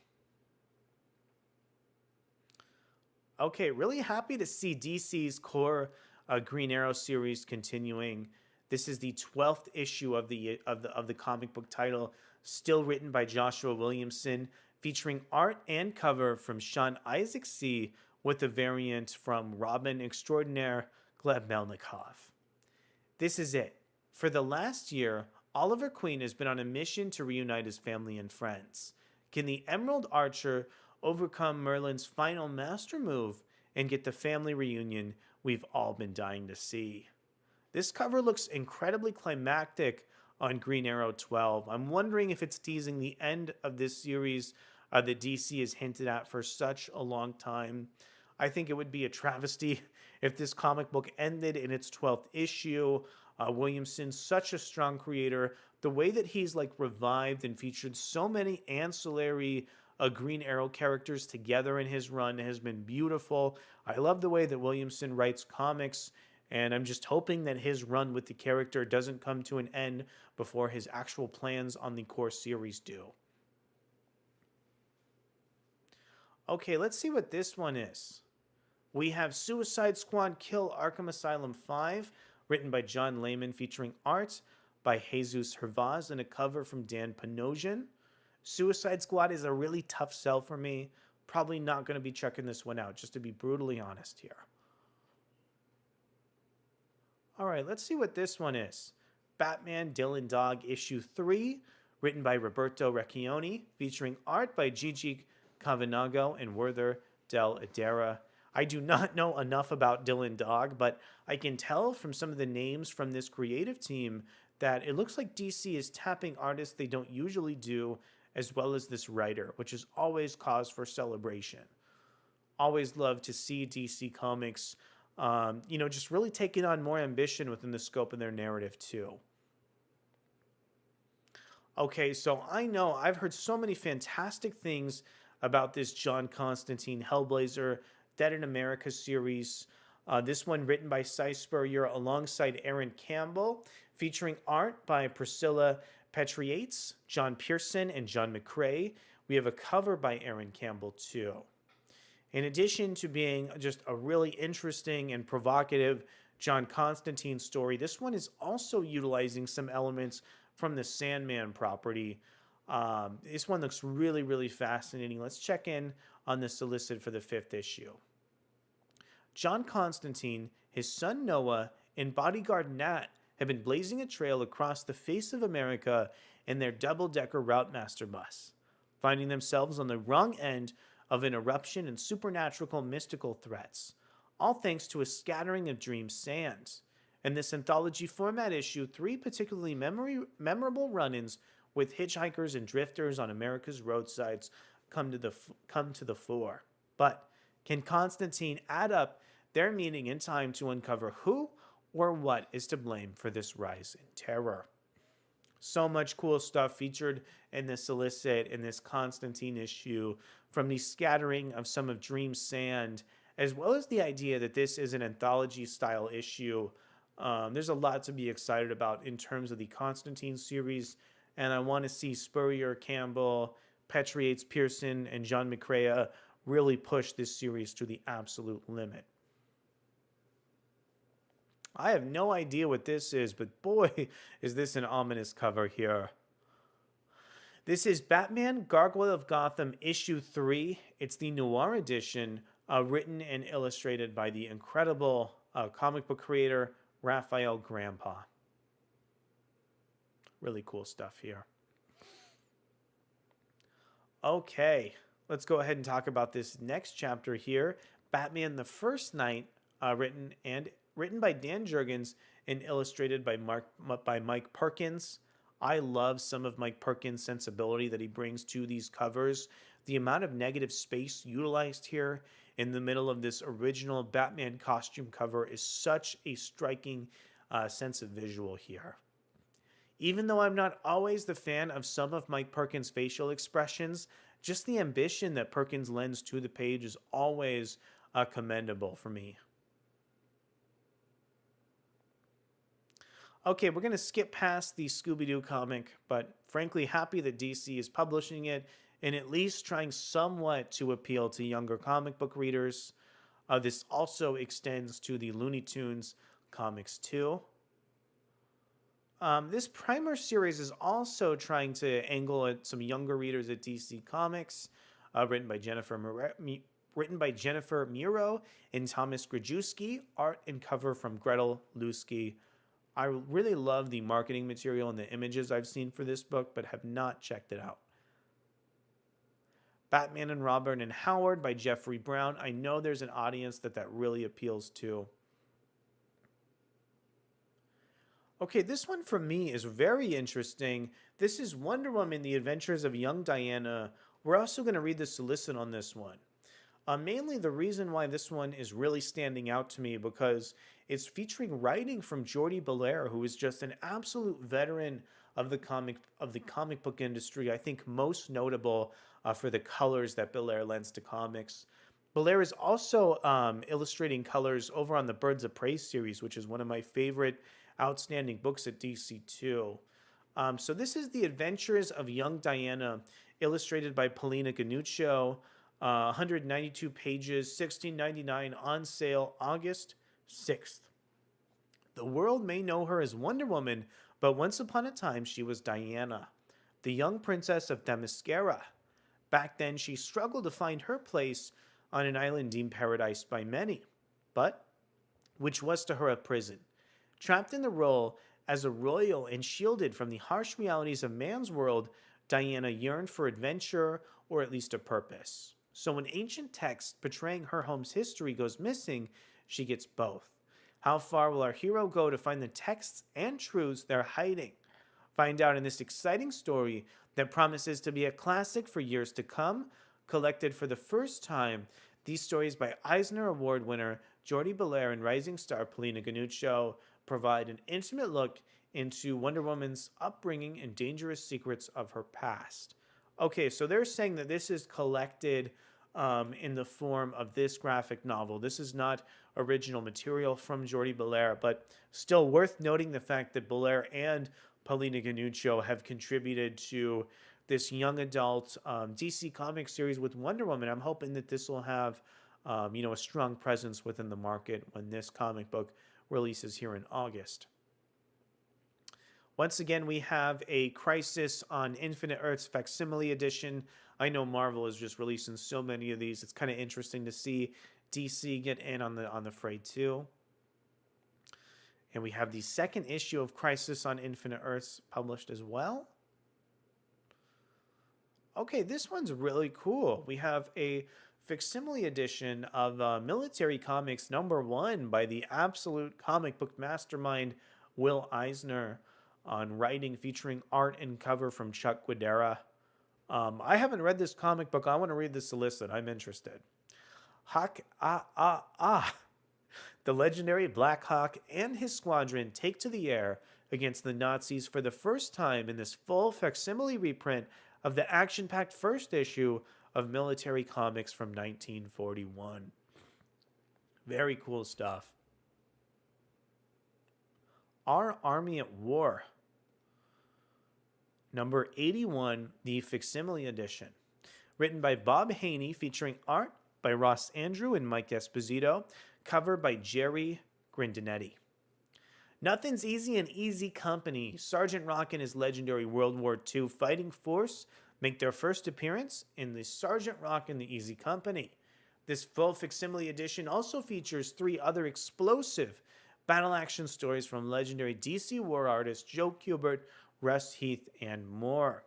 Okay, really happy to see DC's core Green Arrow series continuing. This is the 12th issue of the comic book title, still written by Joshua Williamson, featuring art and cover from Sean Isaac C. with a variant from Robin Extraordinaire Gleb Melnikov. This is it. For the last year, Oliver Queen has been on a mission to reunite his family and friends. Can the Emerald Archer overcome Merlin's final master move and get the family reunion we've all been dying to see? This cover looks incredibly climactic on Green Arrow 12. I'm wondering if it's teasing the end of this series that DC has hinted at for such a long time. I think it would be a travesty if this comic book ended in its 12th issue. Williamson's such a strong creator. The way that he's revived and featured so many ancillary Green Arrow characters together in his run has been beautiful. I love the way that Williamson writes comics, and I'm just hoping that his run with the character doesn't come to an end before his actual plans on the core series do. Okay, let's see what this one is. We have Suicide Squad Kill Arkham Asylum 5, written by John Layman, featuring art by Jesus Hervaz and a cover from Dan Panosian. Suicide Squad is a really tough sell for me. Probably not going to be checking this one out, just to be brutally honest here. All right, let's see what this one is. Batman Dylan Dog issue 3, written by Roberto Recchioni, featuring art by Gigi Cavanago and Werther Del Adera. I do not know enough about Dylan Dog, but I can tell from some of the names from this creative team that it looks like DC is tapping artists they don't usually do, as well as this writer, which is always cause for celebration. Always love to see DC Comics, just really taking on more ambition within the scope of their narrative too. Okay, so I know I've heard so many fantastic things about this John Constantine Hellblazer Dead in America series. This one written by Cy Spurrier alongside Aaron Campbell, featuring art by Priscilla Petriates, John Pearson, and John McCrae. We have a cover by Aaron Campbell too. In addition to being just a really interesting and provocative John Constantine story, this one is also utilizing some elements from the Sandman property. This one looks really, really fascinating. Let's check in on the solicit for the 5th issue. John Constantine, his son Noah, and bodyguard Nat have been blazing a trail across the face of America in their double-decker Routemaster bus, finding themselves on the wrong end of an eruption and supernatural mystical threats, all thanks to a scattering of dream sands. In this anthology format issue, 3 particularly memorable run-ins with hitchhikers and drifters on America's roadsides come to the fore. But can Constantine add up their meaning in time to uncover who or what is to blame for this rise in terror? So much cool stuff featured in this solicit in this Constantine issue, from the scattering of some of Dream Sand, as well as the idea that this is an anthology-style issue. There's a lot to be excited about in terms of the Constantine series, and I want to see Spurrier, Campbell, Petriates, Pearson, and John McCrae really push this series to the absolute limit. I have no idea what this is, but boy, is this an ominous cover here. This is Batman Gargoyle of Gotham issue 3. It's the Noir edition, written and illustrated by the incredible comic book creator Raphael Grandpa. Really cool stuff here. Okay, let's go ahead and talk about this next chapter here. Batman the First Night, written by Dan Jurgens and illustrated by Mike Perkins. I love some of Mike Perkins' sensibility that he brings to these covers. The amount of negative space utilized here in the middle of this original Batman costume cover is such a striking sense of visual here. Even though I'm not always the fan of some of Mike Perkins' facial expressions, just the ambition that Perkins lends to the page is always commendable for me. Okay, we're going to skip past the Scooby-Doo comic, but frankly happy that DC is publishing it and at least trying somewhat to appeal to younger comic book readers. This also extends to the Looney Tunes comics too. This primer series is also trying to angle at some younger readers at DC Comics, written by Jennifer Muro and Thomas Grajewski, art and cover from Gretel Bluesky. I really love the marketing material and the images I've seen for this book, but have not checked it out. Batman and Robin and Howard by Jeffrey Brown. I know there's an audience that really appeals to. Okay, this one for me is very interesting. This is Wonder Woman, The Adventures of Young Diana. We're also going to read the solicit on this one. Mainly the reason why this one is really standing out to me because it's featuring writing from Jordie Bellaire, who is just an absolute veteran of the comic book industry. I think most notable for the colors that Bellaire lends to comics. Bellaire is also illustrating colors over on the Birds of Prey series, which is one of my favorite outstanding books at DC too. So this is The Adventures of Young Diana, illustrated by Paulina Ganuccio. 192 pages, $16.99 on sale August 6th. The world may know her as Wonder Woman, but once upon a time she was Diana, the young princess of Themyscira. Back then she struggled to find her place on an island deemed paradise by many, but which was to her a prison. Trapped in the role as a royal and shielded from the harsh realities of man's world, Diana yearned for adventure or at least a purpose. So when ancient text portraying her home's history goes missing, she gets both. How far will our hero go to find the texts and truths they're hiding? Find out in this exciting story that promises to be a classic for years to come, collected for the first time. These stories by Eisner Award winner Jordie Bellaire and rising star Paulina Ganuccio provide an intimate look into Wonder Woman's upbringing and dangerous secrets of her past. Okay, so they're saying that this is collected in the form of this graphic novel. This is not original material from Jordie Bellaire, but still worth noting the fact that Bellaire and Paulina Ganuccio have contributed to this young adult DC Comics series with Wonder Woman. I'm hoping that this will have a strong presence within the market when this comic book releases here in August. Once again, we have a Crisis on Infinite Earths facsimile edition. I know Marvel is just releasing so many of these. It's kind of interesting to see DC get in on the fray too. And we have the second issue of Crisis on Infinite Earths published as well. Okay, this one's really cool. We have a facsimile edition of Military Comics #1 by the absolute comic book mastermind Will Eisner, on writing featuring art and cover from Chuck Guidera. I haven't read this comic book. I want to read the solicit. I'm interested. The legendary Black Hawk and his squadron take to the air against the Nazis for the first time in this full facsimile reprint of the action-packed first issue of Military Comics from 1941. Very cool stuff. Our Army at War, number 81, the facsimile edition. Written by Bob Haney, featuring art by Ross Andrew and Mike Esposito, cover by Jerry Grindinetti. Nothing's easy in Easy Company. Sergeant Rock and his legendary World War II fighting force make their first appearance in the Sergeant Rock and the Easy Company. This full facsimile edition also features 3 other explosive battle action stories from legendary DC war artists Joe Kubert, Russ Heath, and more.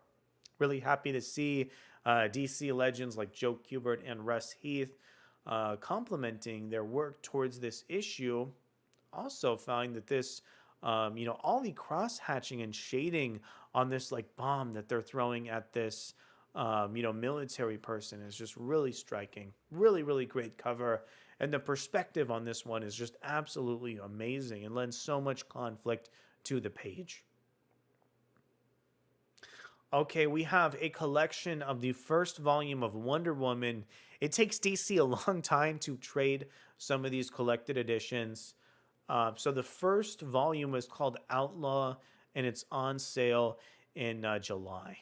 Really happy to see DC legends like Joe Kubert and Russ Heath complementing their work towards this issue. Also found that this, all the cross hatching and shading on this like bomb that they're throwing at this, military person is just really striking. Really, really great cover. And the perspective on this one is just absolutely amazing and lends so much conflict to the page. Okay, we have a collection of the first volume of Wonder Woman. It takes DC a long time to trade some of these collected editions. So the first volume is called Outlaw, and it's on sale in July.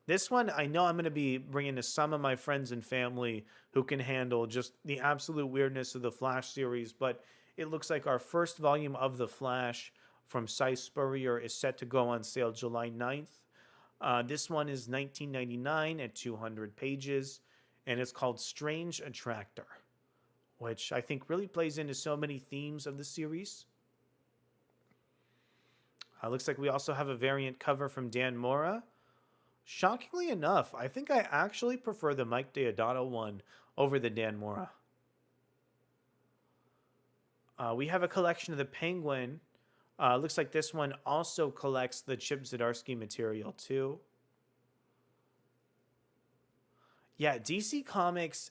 This one, I know I'm going to be bringing to some of my friends and family who can handle just the absolute weirdness of the Flash series, but it looks like our first volume of The Flash from Cy Spurrier is set to go on sale July 9th. This one is $19.99 at 200 pages, and it's called Strange Attractor, which I think really plays into so many themes of the series. Looks like we also have a variant cover from Dan Mora. Shockingly enough, I think I actually prefer the Mike Deodato one over the Dan Mora. We have a collection of the Penguin. Looks like this one also collects the Chip Zdarsky material too. Yeah, DC Comics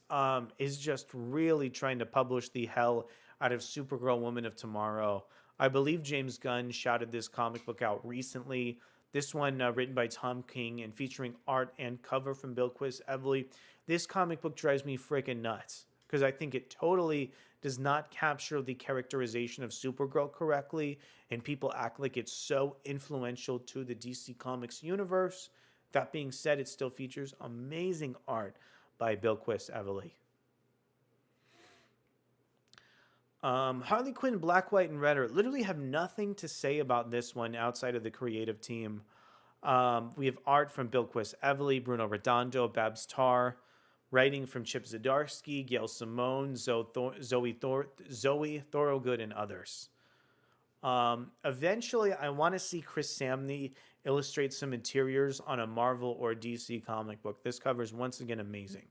is just really trying to publish the hell out of Supergirl Woman of Tomorrow. I believe James Gunn shouted this comic book out recently. This one written by Tom King and featuring art and cover from Bilquis Evely. This comic book drives me freaking nuts because I think it totally does not capture the characterization of Supergirl correctly, and people act like it's so influential to the DC Comics universe. That being said, it still features amazing art by Bilquis Evely. Harley Quinn, Black, White, and Red literally have nothing to say about this one outside of the creative team. We have art from Bilquis Evely, Bruno Redondo, Babs Tarr, writing from Chip Zdarsky, Gail Simone, Zoe Thorogood, and others. Eventually, I want to see Chris Samney illustrate some interiors on a Marvel or DC comic book. This cover is once again amazing.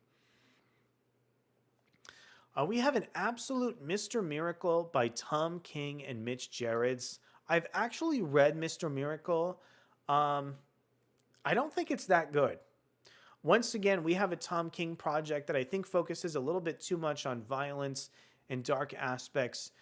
We have an absolute Mr. Miracle by Tom King and Mitch Gerads. I've actually read Mr. Miracle. I don't think it's that good. Once again, we have a Tom King project that I think focuses a little bit too much on violence and dark aspects,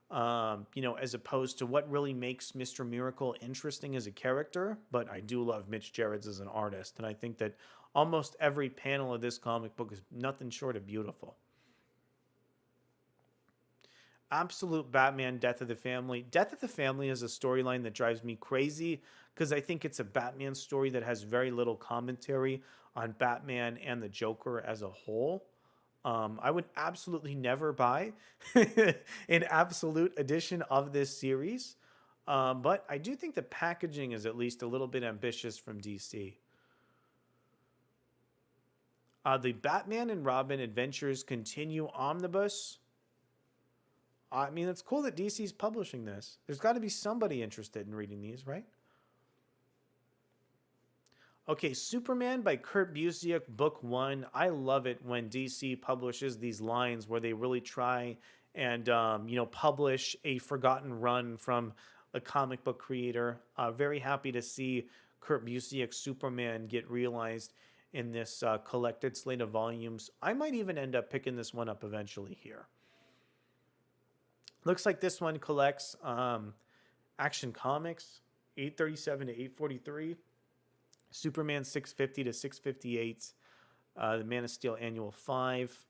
as opposed to what really makes Mr. Miracle interesting as a character. But I do love Mitch Gerads as an artist, and I think that almost every panel of this comic book is nothing short of beautiful. Absolute Batman, Death of the Family. Death of the Family is a storyline that drives me crazy because I think it's a Batman story that has very little commentary on Batman and the Joker as a whole. I would absolutely never buy an absolute edition of this series, but I do think the packaging is at least a little bit ambitious from DC. The Batman and Robin Adventures Continue Omnibus. I mean, it's cool that DC's publishing this. There's got to be somebody interested in reading these, right? Okay, Superman by Kurt Busiek, Book 1. I love it when DC publishes these lines where they really try and, publish a forgotten run from a comic book creator. Very happy to see Kurt Busiek's Superman get realized in this collected slate of volumes. I might even end up picking this one up eventually here. Looks like this one collects Action Comics, 837 to 843, Superman 650 to 658, the Man of Steel Annual 5.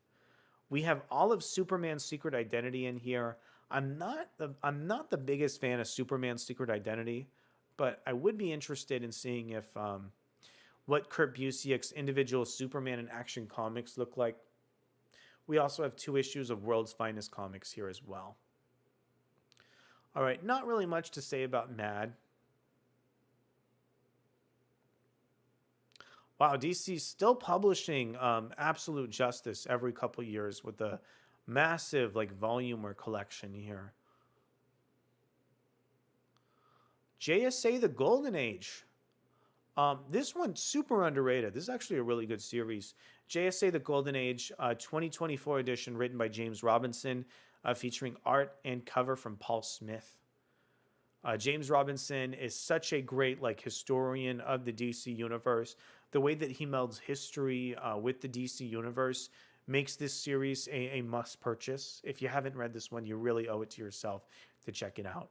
We have all of Superman's Secret Identity in here. I'm not the biggest fan of Superman's Secret Identity, but I would be interested in seeing if what Kurt Busiek's individual Superman and Action Comics look like. We also have 2 issues of World's Finest Comics here as well. All right, not really much to say about Mad. Wow, DC's still publishing Absolute Justice every couple years with a massive like volume or collection here. JSA The Golden Age. This one's super underrated. This is actually a really good series. JSA The Golden Age 2024 edition written by James Robinson, featuring art and cover from Paul Smith. James Robinson is such a great like historian of the DC universe. The way that he melds history with the DC universe makes this series a must purchase. If you haven't read this one, you really owe it to yourself to check it out.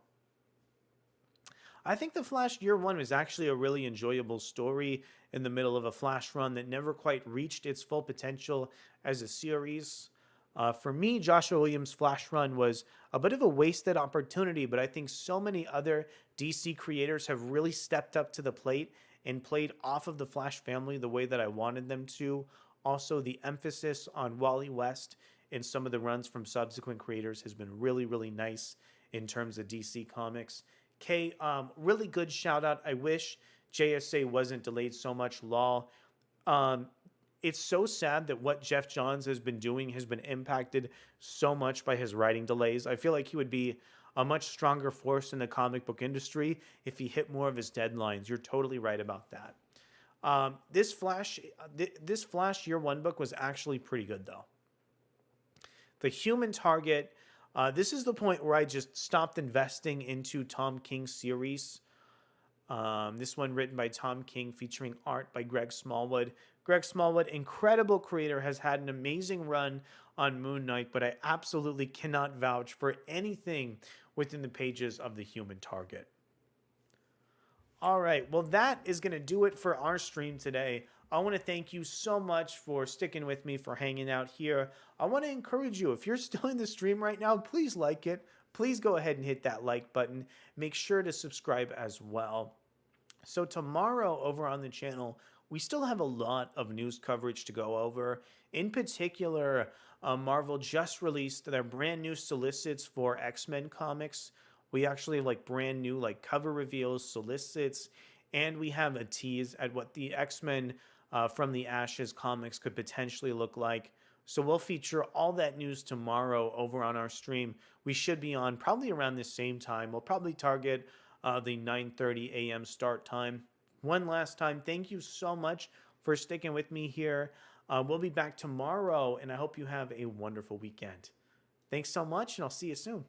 I think The Flash Year One was actually a really enjoyable story in the middle of a Flash run that never quite reached its full potential as a series. For me, Joshua Williams' Flash run was a bit of a wasted opportunity, but I think so many other DC creators have really stepped up to the plate and played off of the Flash family the way that I wanted them to. Also, the emphasis on Wally West in some of the runs from subsequent creators has been really, really nice in terms of DC Comics. Okay, really good shout out. I wish JSA wasn't delayed so much. Lol. It's so sad that what Jeff Johns has been doing has been impacted so much by his writing delays. I feel like he would be a much stronger force in the comic book industry if he hit more of his deadlines. You're totally right about that. This Flash Year One book was actually pretty good though. The Human Target. This is the point where I just stopped investing into Tom King's series. This one written by Tom King, featuring art by Greg Smallwood. Greg Smallwood, incredible creator, has had an amazing run on Moon Knight, but I absolutely cannot vouch for anything within the pages of The Human Target. All right, well, that is going to do it for our stream today. I want to thank you so much for sticking with me, for hanging out here. I want to encourage you, if you're still in the stream right now, please like it. Please go ahead and hit that like button. Make sure to subscribe as well. So tomorrow over on the channel, we still have a lot of news coverage to go over. In particular, Marvel just released their brand new solicits for X-Men comics. We actually have like brand new like cover reveals, solicits, and we have a tease at what the X-Men from the Ashes comics could potentially look like. So we'll feature all that news tomorrow over on our stream. We should be on probably around the same time. We'll probably target the 9:30 a.m. start time. One last time, thank you so much for sticking with me here. We'll be back tomorrow, and I hope you have a wonderful weekend. Thanks so much, and I'll see you soon.